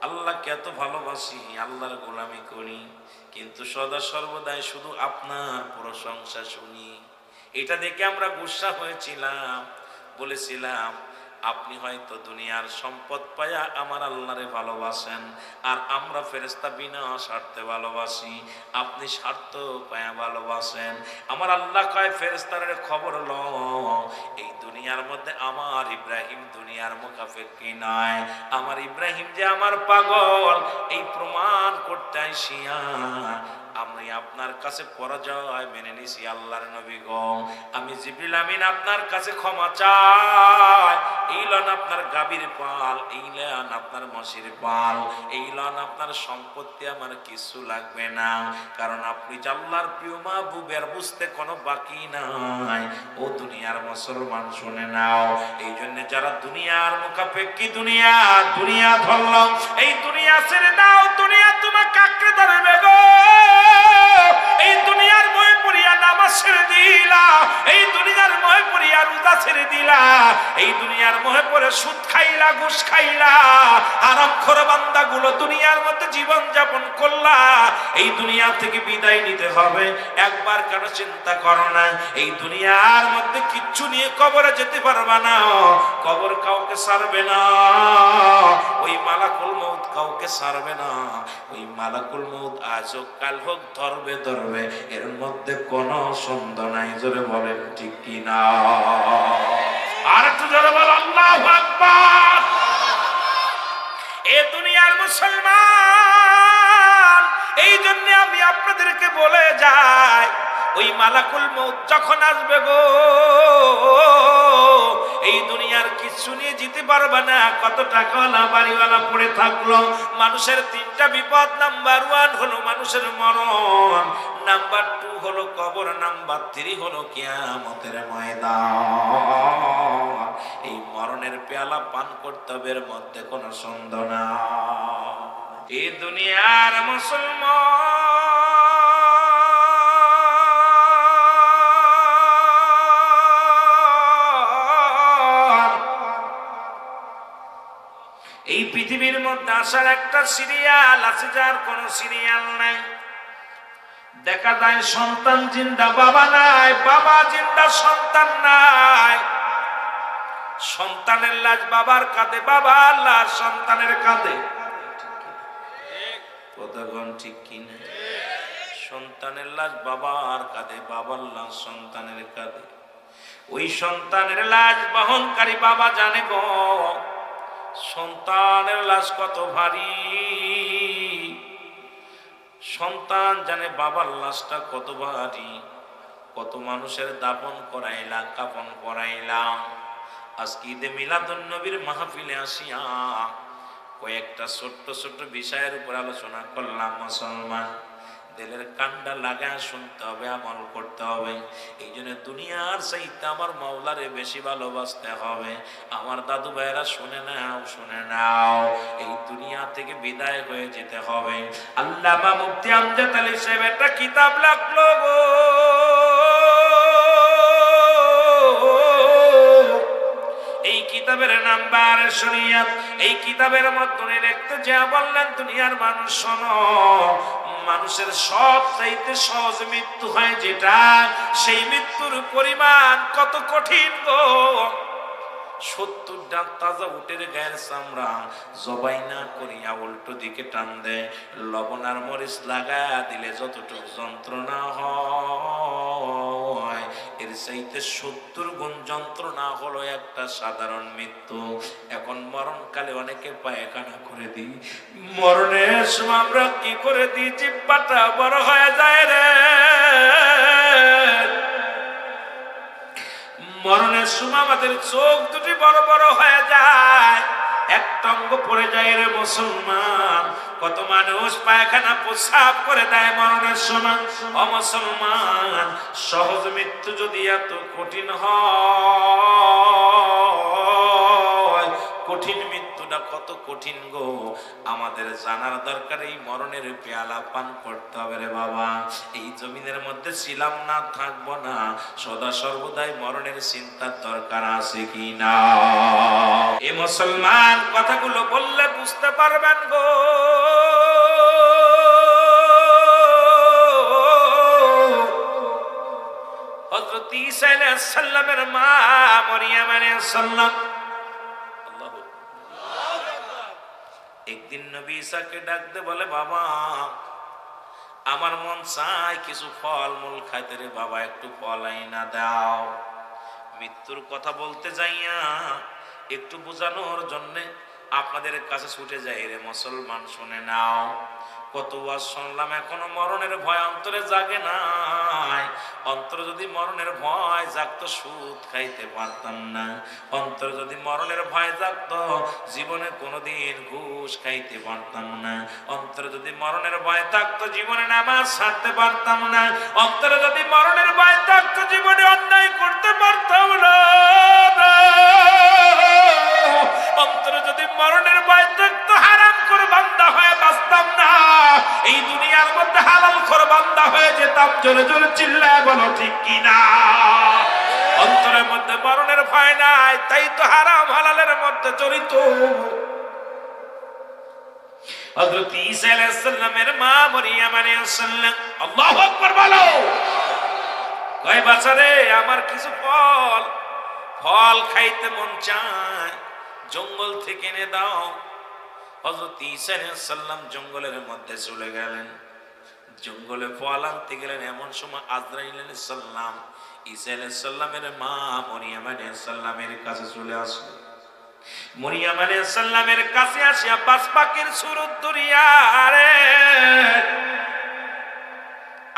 আল্লাহকে এত ভালোবাসি, আল্লাহর গোলামি করি, কিন্তু সদা সর্বদাই শুধু আপনার প্রশংসা শুনি। এটা দেখে আমরা গুসা হয়েছিলাম, বলেছিলাম আপনি হয়তো দুনিয়ার সম্পদ পায়া আমার আল্লাহরে ভালোবাসেন, আর আমরা ফেরেশতা বিনা স্বার্থে ভালোবাসি, আপনি স্বার্থ পায়া ভালোবাসেন। আমার আল্লাহ কয় ফেরেশতারে খবর লও, এই দুনিয়ার মধ্যে আমার ইব্রাহিম দুনিয়ার মুখাফেকি নয়, আমার ইব্রাহিম যে আমার পাগল, এই প্রমাণ করতে আইসিয়া আমি আপনার কাছে পরাজয় মেনে নিছি। আল্লাহর নবী গো আমি জিবরিল আমিন আপনার কাছে ক্ষমা চাই, এই লন আপনার গাভীর পাল, এই লন আপনার মশির পাল, এই লন আপনার সম্পত্তি, আমার কিছু লাগবে না, কারণ আপনি যে আল্লাহর প্রিয় মাহবুবের বুঝতে কোনো বাকি নাই। ও দুনিয়ার মুসলমান শুনে নাও, এই জন্য যারা দুনিয়ার মুখাপেক্ষী দুনিয়া ধরল, এই দুনিয়া ছেড়ে দাও, দুনিয়া তোমাকে আঁকড়ে ধরবে গো। এই দুনিয়ার মোহে পড়িয়া নামাজ ছেড়ে দিলা, এই দুনিয়ার মোহে পড়িয়া রোজা ছেড়ে দিলা, এই দুনিয়ার মোহে পড়ে সুদ খাইলা, ঘুষ খাইলা, হারামখোর বান্দাগুলো দুনিয়ার মধ্যে জীবন যাপন করলা, এই দুনিয়া থেকে বিদায় নিতে হবে। একবার কেন চিন্তা করো না, এই দুনিয়ার মধ্যে কিচ্ছু নিয়ে কবরে যেতে পারবা না, কবর কাউকে ছাড়বে না, ওই মালাকুল মউত কাউকে ছাড়বে না, ওই মালাকুল মউত আজ হোক কাল হোক ধরবে, এর মধ্যে কোনো সন্দেহ নাই। জোরে বলেন ঠিক কি না? আর একটু জোরে বল আল্লাহু আকবার। এ দুনিয়ার মুসলমান, এই জন্য আমি আপনাদেরকে বলে যাই, ওই মালাকুল মউত যখন আসবে গো, এই দুনিয়ার কিছু নিয়ে যেতে পারবে না। কত টাকাওয়ালা বাড়িওয়ালা পড়ে থাকলো, মানুষের তিনটা বিপদ, নাম্বার 1 হলো মানুষের মরণ, নাম্বার 2 হলো কবর, নাম্বার 3 হলো কিয়ামতের ময়দান। এই মরণের পেয়ালা পান করতে হবে, এর মধ্যে কোনো সন্দেহ না। এই দুনিয়ার মুসলমান এই পৃথিবীর মধ্যে আসার একটা সিরিয়াল আছে, যার কোনো সিরিয়াল নাই। দেখা যায় সন্তান জিন্দা বাবা নাই, বাবা জিন্দা সন্তান নাই, সন্তানের লাশ বাবার কাঁধে, বাবার লাশ সন্তানের কাঁধে। কথাগণ ঠিক কিনা? সন্তানের লাশ বাবার কাঁধে, বাবার লাশ সন্তানের কাঁধে। ওই সন্তানের লাশ বহনকারী বাবা জানে গো সন্তানের লাশ কত ভারী। সন্তান জানে বাবার লাশটা কত ভারী। কত মানুষের দাফন করাইলাম, কাফন করাইলাম। আজকে ঈদে মিলাদুন নবীর মাহফিলে আসিয়া কয়েকটা ছোট্ট ছোট্ট বিষয়ের উপর আলোচনা করলাম। মুসলমান দিলের কান্ডা লাগায় শুনতে হবে, আমল করতে হবে। এই জন্য দুনিয়ার চাইতে আমার মাওলারে বেশি ভালোবাসতে হবে। আমার দাদু ভাইয়েরা শুনে নাও, শুনে নাও, এই দুনিয়া থেকে বিদায় হয়ে যেতে হবে। আল্লামা মুফতি আমজাদ আলী সাহেব একটা কিতাব লাগলো গো, এই কিতাবের নাম বারে শরিয়াত। এই কিতাবের মধ্যে লিখতে যা বললেন, দুনিয়ার মানুষ শোনো, মানুষের সব চাইতে সহজ মৃত্যু হয় যেটা, সেই মৃত্যুর পরিমাণ কত কঠিন গো। 70 ডাল তাজা উটের গায়ের চামড়া জবাই না করিয়া উল্টো দিকে টান দেয়, লবণ আর মরিচ লাগা দিলে যতটুকু যন্ত্রণা হয়, এর চাইতে 70 গুণ যন্ত্রণা হলো একটা সাধারণ মৃত্যু। এখন মরণকালে অনেকে পায়খানা করে দিই, মরণের সময় আমরা কি করে দিই? জিহ্বাটা বড় হয়ে যায় রে। মরণের সময় আমাদের চোখ দুটি বড় বড় হয়ে যায়, একটা অঙ্গ পড়ে যায় রে মুসলমান। কত মানুষ পায়খানা প্রস্রাব করে দেয় মরণের সময়। ও মুসলমান, সহজ মৃত্যু যদি এত কঠিন হয়, কঠিন মৃত্যুটা কত কঠিন গো, আমাদের জানার দরকার। এই মরণের পেয়ালা পান করতে হবে রে বাবা। এই জমিনের মধ্যে ছিলাম না, থাকবো না, সদা সর্বদাই মরণের চিন্তার দরকার আছে কি না? এ মুসলমান, কথাগুলো বললে বুঝতে পারবেন গো। হযরত ঈসা আলাইহিস সালামের মা মরিয়ম আলাইহিস সালাম, একদিন নবী ঈসাকে ডাক দে, বলে বাবা আমার মন চায় কিছু ফল মূল খাইতে রে বাবা, একটু ফল আইনা দাও। মৃত্যুর কথা বলতে যাইয়া একটু বোঝানোর জন্য আপনাদের কাছে ছুটে যাই রে মুসলমান, শুনে নাও। কত ওয়াজ শুনলাম, এখনো মরণের ভয় অন্তরে জাগে নাই। অন্তরে যদি মরণের ভয় জাগতো, সুদ খাইতে পারতাম না। অন্তরে যদি মরণের ভয় জাগতো, জীবনে কোনোদিন ঘুষ খাইতে পারতাম না। অন্তরে যদি মরণের ভয় থাকতো, জীবনে নামাজ ছাড়তে পারতাম না। অন্তরে যদি মরণের ভয় থাকতো, জীবনে অন্যায় করতে পারতাম না। অন্তরে যদি মরণের ভয় থাকতো, হারাম করে বান্দা হয়ে বাঁচতাম না, এই দুনিয়ার মধ্যে হালাল করে বান্দা হয়ে যেতাম। জোরে জোরে চিল্লায় বলো ঠিক কিনা? অন্তরের মধ্যে মরণের ভয় নাই, তাই তো হারাম হালালের মধ্যে জড়িত। হযরত ঈসা আলাইহিস সালামের মা মরিয়ম আলাইহিস সালাম, আল্লাহু আকবার বলো, কয় বাছারে আমার কিছু ফল খাইতে মন চায়, জঙ্গল থেকে এনে দাও। হযরত ঈসা আলাইহিস সালাম জঙ্গলের মধ্যে চলে গেলেন। জঙ্গলে ফল আনতে গেলেন, এমন সময় আজরাইল আলাইহিস সালাম ঈসা আলাইহিস সালামের মা মরিয়ম আলাইহিস সালামের কাছে চলে আসলো। মরিয়ম আলাইহিস সালামের কাছে আসিয়া পাঁচ পাখির সুরত ধরিয়া রে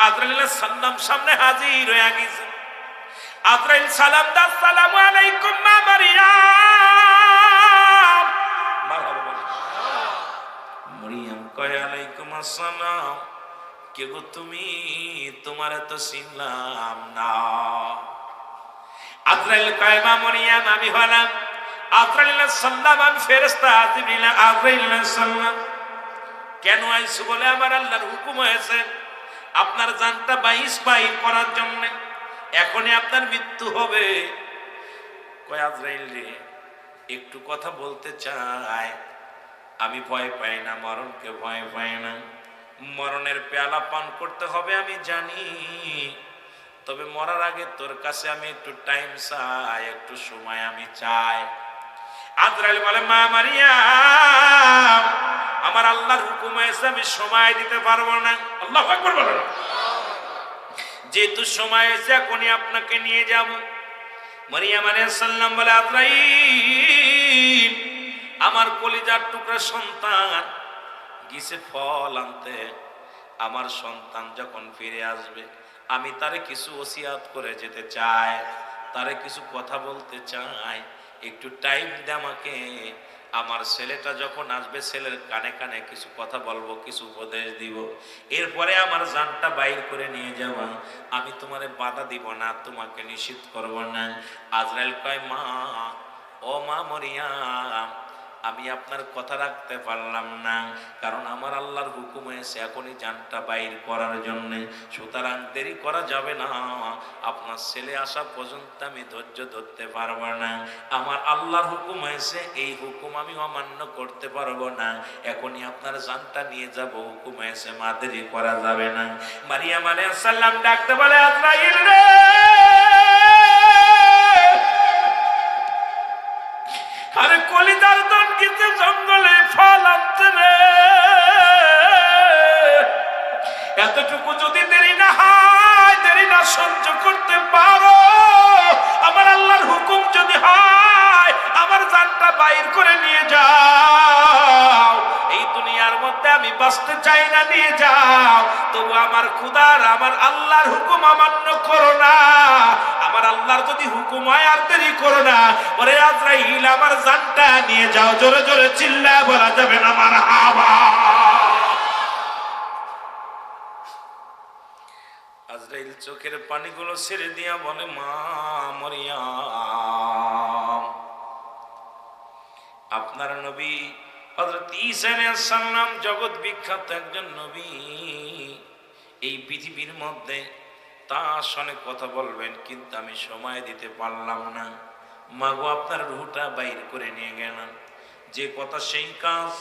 আজরাইল আলাইহিস সালাম সামনে হাজির হয়ে গেছে। আজরাইল সালাম দা, আসসালামু আলাইকুম মা মরিয়ম। মারহাবা বলো। মরিয়ম কয় আলাইকুম আসসালাম। কে গো তুমি? তোমারে তো চিনলাম না। আজরাইল কয় মা মরিয়ম, আমি হলাম আজরাইল আলাইহিস সালাম, আমি ফেরেশতা জিবরিল। আজরাইল আলাইহিস সালাম, কেন আইছো? বলে আমার আল্লাহর হুকুম হয়েছে আপনার জানটা বাইর করার জন্য, এখনই আপনার মৃত্যু হবে। কয় আজরাইল রে, একটু কথা বলতে চাই। আমি ভয় পাই না, মরণকে ভয় পাই না। মরণের পেয়ালা পান করতে হবে আমি জানি, তবে মরার আগে তোর কাছে আমি একটু টাইম চাই, একটু সময় আমি চাই। আজরাইল বলে, মা মারিয়াম, আমার আল্লাহর হুকুম হয়েছে, আমি সময় দিতে পারবো না। আল্লাহু আকবার বলেন। যেহেতু সময় হয়েছে, এখনই আপনাকে নিয়ে যাব। মারিয়াম আলাইহিস সালাম বলে, আজরাইল, আমার কলিজার টুকরা সন্তান গিয়েছে ফল আনতে। আমার সন্তান যখন ফিরে আসবে, আমি তারে কিছু ওসিয়াত করে যেতে চাই, তারে কিছু কথা বলতে চাই, একটু টাইম দে আমাকে। আমার ছেলেটা যখন আসবে, ছেলের কানে কানে কিছু কথা বলবো, কিছু উপদেশ দিব, এরপরে আমার জানটা বাইর করে নিয়ে যাব। আমি তোমারে বাধা দিব না, তোমাকে নিষিদ্ধ করব না। আজরাইল কয়, মা, ও মা মরিয়াম, আমি আপনার কথা রাখতে পারলাম না, কারণ আমার আল্লাহর হুকুম হয়েছে এখনই জানটা বাইর করার জন্য। সুতরাং দেরি করা যাবে না, আপনার ছেলে আসা পর্যন্ত আমি ধৈর্য ধরতে পারবো না। আমার আল্লাহর হুকুম হয়েছে, এই হুকুম আমি অমান্য করতে পারবো না। এখনই আপনার জানটা নিয়ে যাব, হুকুম হয়েছে, মা দেরি করা যাবে না। মারিয়াম আলাইহিস সালাম ডাকতে বলে, আজরাইল রে, আরে কলিজার দন গিতে জঙ্গলে ফল আনতে রে, এতটুকু যদি দেরি না হয়, দেরি না সহ্য করতে পারো, আমার আল্লাহর হুকুম যদি হয়, আমার জানটা বাইর করে নিয়ে যাও। এই দুনিয়ার মধ্যে আমি বাঁচতে চাই না, নিয়ে যাও, তবু আমার খুদার, আমার আল্লাহর হুকুম অমান্য করো না। আমার আল্লাহর যদি হুকুম হয়, আর দেরি করো না। ওরে আজরাইল, আমার জানটা নিয়ে যাও। জোরে জোরে চিল্লায় বলা যাবে না মারহাবা। আজরাইল চোখের পানিগুলো ছেড়ে দিয়া বলে, মা মরিয়াম, আপনার নবী হযরত ঈসা আলাইহিস সালাম জগৎ বিখ্যাত একজন নবী। এই পৃথিবীর মধ্যে তার সঙ্গে কথা বলবেন, কিন্তু আমি সময় দিতে পারলাম না। মাগো, আপনার রূহটা বাইর করে নিয়ে গেলাম। যে কথা সেই কাজ।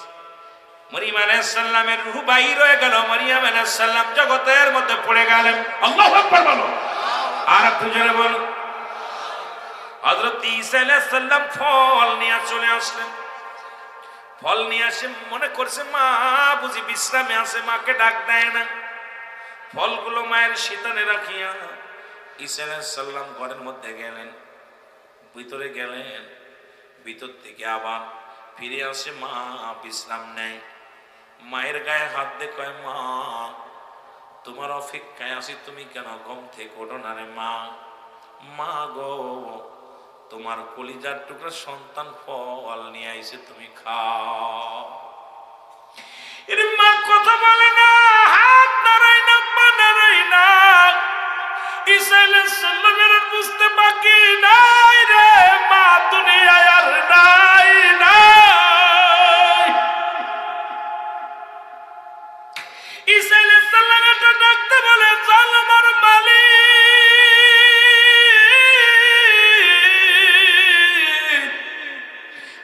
মরিয়ম আলাইহিস সালামের রূহ বাইর হয়ে গেল। মরিয়ম আলাইহিস সালাম জগতের মধ্যে পড়ে গেলেন। আল্লাহু আকবার বলো, আর একটু জোরে বলো। হযরত ঈসা আলাইহিস সালাম ফল নিয়ে চলে আসলেন। ফল নিয়ে আসে, মনে করছে মা বুঝি বিশ্রামে আছে, মাকে ডাক দেয় না। ফলগুলো মায়ের শীতনে রাখিয়া ঈসা আলাইহিস সালাম ঘরের মধ্যে গেলেন, ভিতরে গেলেন। ভিতর থেকে আবার ফিরে আসে, মা বিশ্রাম নেয়। মায়ের গায়ে হাত দিয়ে কয়, মা তোমার অপেক্ষায় আছি, তুমি কেন ঘুম থেকে ওঠো না রে মা? মা গো, তোমার কলিজার টুকরা সন্তান ফল নিয়ে আইছে, তুমি খাও। এর মা কথা বলে না, হাত নাড়াই না, পা নাড়াই না। ঈসা আলাইহিস সালামের বুঝতে বাকি নাই রে, মা দুনিয়ায় আর নাই নাই। ঈসা আলাইহিস সালাম এটা ডাকতে বলে, চল আমার মালিক,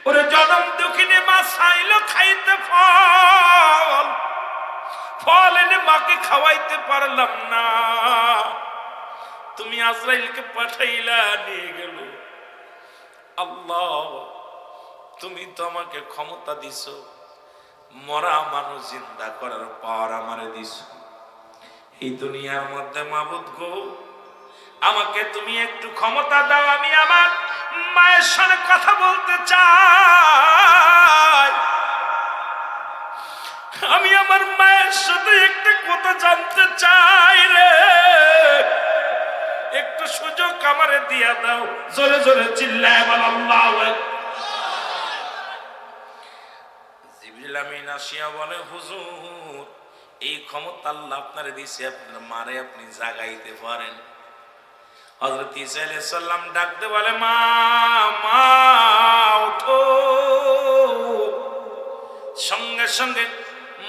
ওরে জনম দুঃখিনী মা চাইলো খাইতে ফল, ফল এনে মাকে খাওয়াইতে পারলাম না। তুমি আজরাইলকে পাঠাইলা, নিয়ে গেল। আল্লাহ, তুমি তো আমাকে ক্ষমতা দিছো, মরা মানুষ জিন্দা করার পাওয়ার আমারে দিছো। এই দুনিয়ার মধ্যে মাবুদ গো, আমাকে তুমি একটু ক্ষমতা দাও, আমি আমার মায়ের সঙ্গে কথা বলতে চাই। আমি আমার মায়ের সাথে একটা কথা জানতে চাই রে, একটু সুযোগ আমারে দিয়া দাও। জোরে জোরে চিল্লায় বল আল্লাহু আকবার। জিবরিল আমিন আসিয়া বলে, হুজুর, এই ক্ষমতা আল্লাহ আপনারে দিয়েছে, আপনার মারে আপনি জাগাইতে পারেন। হযরত ঈসা আলাইহিস সালাম ডাকতে বলে, মা মা ওঠো। সঙ্গে সঙ্গে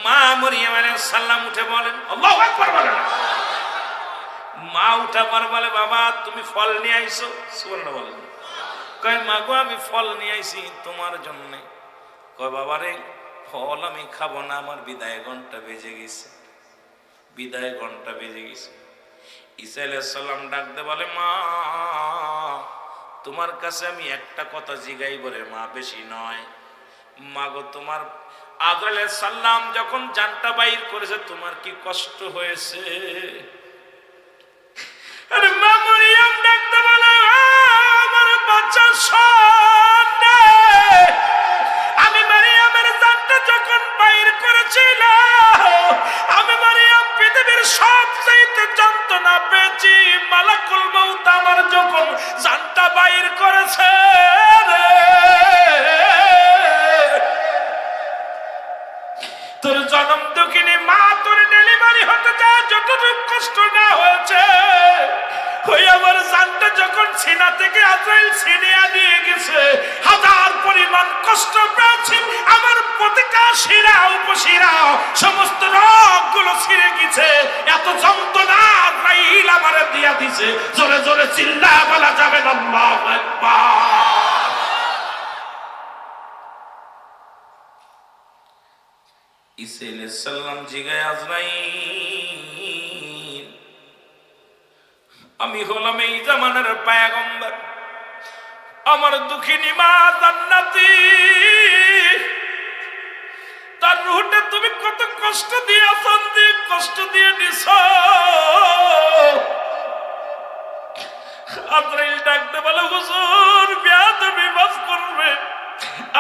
মা মরিয়ম আলাইহিস সালাম উঠে বলেন, আল্লাহু আকবার বলেন। মা উঠা পর বলে, বাবা তুমি ফল নিয়ে আইছো? সুবহানাল্লাহ বলেন। কয়, মা গো, আমি ফল নিয়ে আইছি তোমার জন্য। কয়, বাবা রে, ফল আমি খাবো না, আমার বিদায় ঘন্টা বেজে গেছে, বিদায় ঘন্টা বেজে গেছে। ঈসা আলাইহিস সালাম ডাক দে বলে, মা তোমার কাছে আমি একটা কথা জিগাইব রে মা, বেশি নয়। মা গো, তোমার আদর আলাইহিস সালাম যখন জানটা বাইর করেছে তোমার কি কষ্ট হয়েছে? আরে মা মরিয়ম ডাকতে বলে, আমার বাচ্চা সন্তান, আমি মারিয়ামের জানটা যখন বাইর করেছিলাম, আমি মারিয়াম পৃথিবীর সবচেয়ে যন্ত্রণা পেয়েছি। মালাকুল মউত আমার যখন জানটা বাইর করেছে রে, তোর জন্ম দুঃখিনী মা, তোর ডেলিভারি হতে যায় যতটুকু কষ্ট না হয়েছে, ওই আমার জানটা যখন সিনা থেকে আজরাইল ছিনিয়ে নিয়ে গেছে, হাজার পরিমাণ কষ্ট পেয়েছি। আমার প্রতিটা শিরা উপশিরা সমস্ত রগগুলো ছিঁড়ে গেছে, এত যন্ত্রণা আজরাইল আমারে দিয়া দিছে। জোরে জোরে চিল্লা বলা যাবে না আল্লাহু আকবার। ঈসা আলাইহিস সালাম জিগায়, আজরাইল আমি হলাম এই জামানার পয়গম্বর, আমার দুঃখিনী মা জান্নাতি, তার রূহটা তুমি কত কষ্ট দিয়ে শান্তি কষ্ট দিয়ে নিছ। আজরাইল ডাকতে বলে, হুজুর বেয়াদবি মাফ করবে,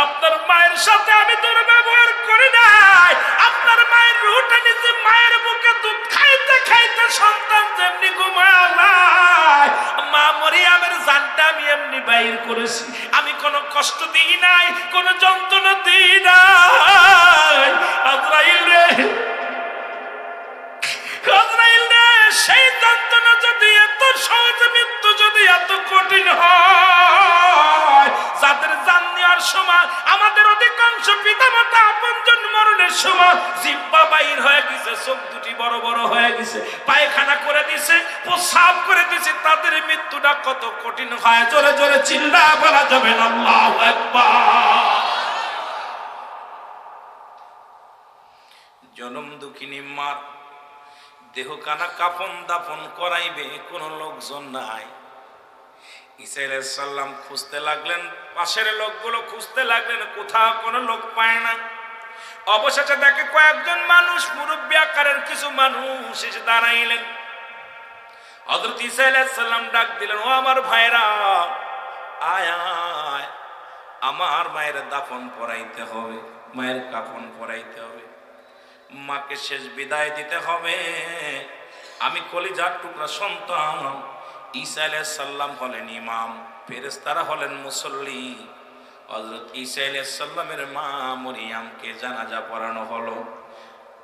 আপনার মায়ের সাথে আমি দুর্ব্যবহার করি নাই। আপনার মায়ের রূহটা নিচে মায়ের বুকে দুধ খাইতে খাইতে সন্তান যেমনি ঘুমায়, মা মরিয়মের জানটা আমি এমনি বাইর করেছি। আমি কোনো কষ্ট দিই নাই, কোনো যন্ত্রণা দিই নাই। আজরাইল রে, আজরাইল রে, সেই যন্ত্রণা যদি এত সহজ, মৃত্যু যদি এত কঠিন হয়, যাদের জান নেওয়ার সময় আমাদের অধিকাংশ পিতামাতা আপনজন মরণের সময় জিহ্বা বাইর হয়ে গেছে, চোখ দুটি বড় বড় হয়ে গেছে, পায়খানা করে দিছে, প্রস্রাব করে দিছে, তাদের মৃত্যুটা কত কঠিন হয়। জোরে জোরে চিল্লা বলা যাবে না আল্লাহু আকবার। জনম দুঃখিনী মার দেহ কানা কাফন দাফন করাইবে কোনো লোকজন নাই। ঈসা আলাইহিস সালাম খুঁজতে লাগলেন, পাশের লোকগুলো খুঁজতে লাগলেন, কোথাও কোনো লোক পায় না। অবশেষে দেখে কয়েকজন মানুষ, মুরব্বী আকারের কিছু মানুষ এসে দাঁড়াইলেন। হযরত ঈসা আলাইহিস সালাম ডাক দিলেন, ও আমার ভাইরা, আয় আয়, আমার মায়ের দাফন পরাইতে হবে, মায়ের কাফন পরাইতে হবে, মাকে শেষ বিদায় দিতে হবে। আমি কলিজার টুকরা সন্তান। ঈসা আলাইহিস সালাম হলেন ইমাম, ফেরেশতারা হলেন মুসল্লি। হযরত ঈসা আলাইহিস সালামের মা মরিয়মকে জানাজা পড়ানো হলো,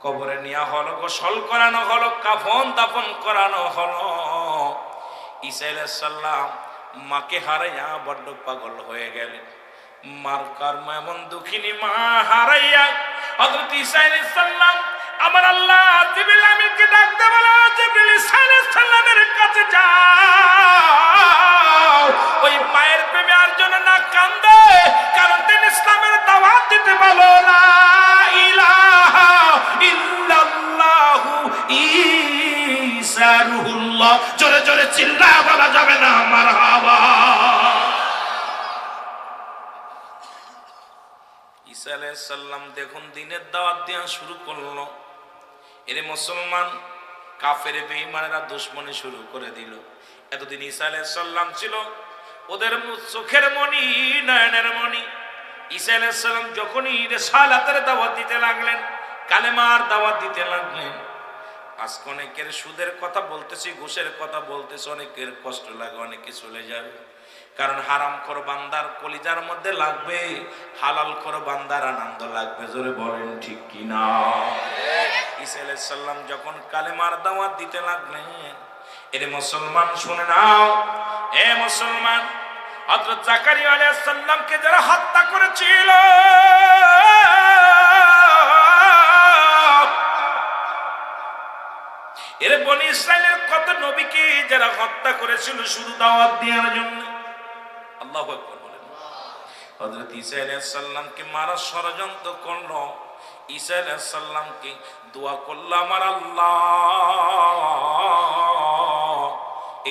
কবরে নেওয়া হলো, গোসল করানো হলো, কাফন দাফন করানো হলো। ঈসা আলাইহিস সালাম মাকে হারাইয়া বড্ড পাগল হয়ে গেলেন। মার কারমা এমন দুঃখিনী মা হারাইয়া হযরত ঈসা আলাইহিস সালাম আমার আল্লাহ জিবরিল আমিনকে ডাকতে বলে, জিবরিল ঈসা আলাইহিস সালামের কাছে যাও, ওই মায়ের প্রেমে আর যেন না কান্দে, কারণ তিনি ইসলামের দাওয়াত দিতে বলো, লা ইলাহা ইল্লাল্লাহু ঈসা রূহুল্লাহ। জোরে জোরে চিল্লা বলা যাবে না মারহাবা। ঈসা আলাইহিস সালাম দেখুন দিনের দাওয়াত দেওয়া শুরু করলো। এরে মুসলমান, কাফের বেঈমানেরা দুশমনি শুরু করে দিল। এতদিন ঈসা আলাইহিস সালাম ছিল ওদের চোখের মণি, নয়নের মণি। ঈসা আলাইহিস সালাম যখনই রিসালাতের দাওয়াত দিতে লাগলেন, কালেমার দাওয়াত দিতে লাগলেন, আজকে অনেকের সুদের কথা বলতেছি, ঘুষের কথা বলতেছি, অনেকের কষ্ট লাগে, অনেকে চলে যাবে, কারণ হারাম খোর বান্দার কলিজার মধ্যে লাগবে, হালাল খোর বান্দার আনন্দ লাগবে। জোরে বলেন ঠিক কিনা? ঈসা আলাইহিস সালাম যখন কালেমার দাওয়াত দিতে লাগলেন, এরে মুসলমান শুনে নাও, এ মুসলমান, হযরত জাকারিয়া আলাইহিস সালামকে যারা হত্যা করেছিল, এর বনি ইসরাইলের কত নবীকে যারা হত্যা করেছিল শুধু দাওয়াত দেওয়ার জন্য। আল্লাহু আকবার বলেন। হযরত ঈসা আলাইহিস সালামকে মারার ষড়যন্ত্র করলো, ঈসা আলাইহিস সালামকে দোয়া করল, আমার আল্লাহ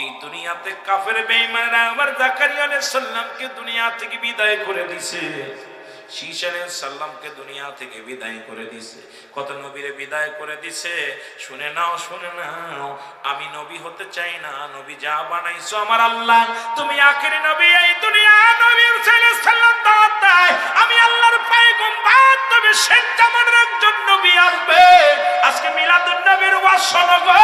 এই দুনিয়াতে কাফের বেঈমানরা আমার জাকারিয়া আলাইহিস সালামকে দুনিয়া থেকে বিদায় করে দিয়েছে, ঈসা আলাইহিস সালামকে দুনিয়া থেকে বিদায় করে দিয়েছে, কত নবীরে বিদায় করে দিয়েছে। শুনে নাও, শুনে নাও, আমি নবী হতে চাই না, নবী যা বানাইছো আমার আল্লাহ, তুমি আখেরি নবী এই দুনিয়া। নবী ঈসা আলাইহিস সালাম দাওয়াত দেয়, আমি আল্লাহর পয়গম্বর, তবে শেষ জামানের একজন নবী আসবে। আজকে মিলাদুন নবীর ওয়াজ শোনো গো,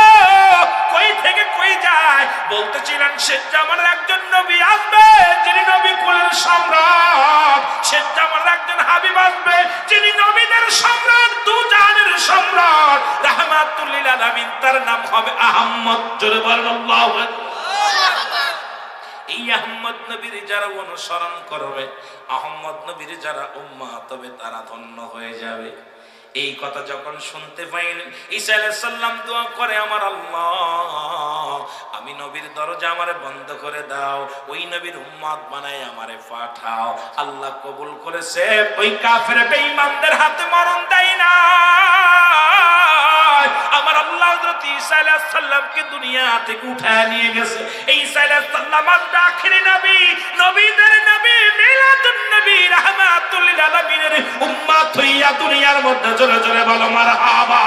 কই থেকে কই যায়। বলতেছিলেন শেষ জামানের একজন নবী আসবে, যিনি নবী কুলের সম্রাট। শেষ জামানের একজন হাবিব আসবে, যিনি নবীদের সম্রাট, দু জাহানের সম্রাট, রাহমাতুল লিল আলামিন। তার নাম হবে আহমদ। জোরে বলেন আল্লাহু আকবার। এই আহমদ নবীর যারা অনুসরণ করবে, আহমদ নবীর যারা উম্মাহ তবে তারা ধন্য হয়ে যাবে। এই কথা যখন শুনতে পাইলেন, ঈসা আলাইহিস সালাম দোয়া করে, আমার আল্লাহ আমি নবীর দরজা আমারে বন্ধ করে দাও, ওই নবীর উম্মত বানায় আমারে পাঠাও। আল্লাহ কবুল করেছে, ওই কাফের বেঈমানদের হাতে মরণ দেয় না। আমার আল্লাহ হযরত ঈসা আলাইহিস সালামকে দুনিয়া থেকে উঠায় নিয়ে গেছে। এই ঈসা আলাইহিস সালাম আখিরি নবী, নবীদের নবী, মিলাদুন নবী, রাহমাতুল লিল আলামিনের উম্মত হইয়া দুনিয়ার মধ্যে জোরে জোরে বলো মারহাবা।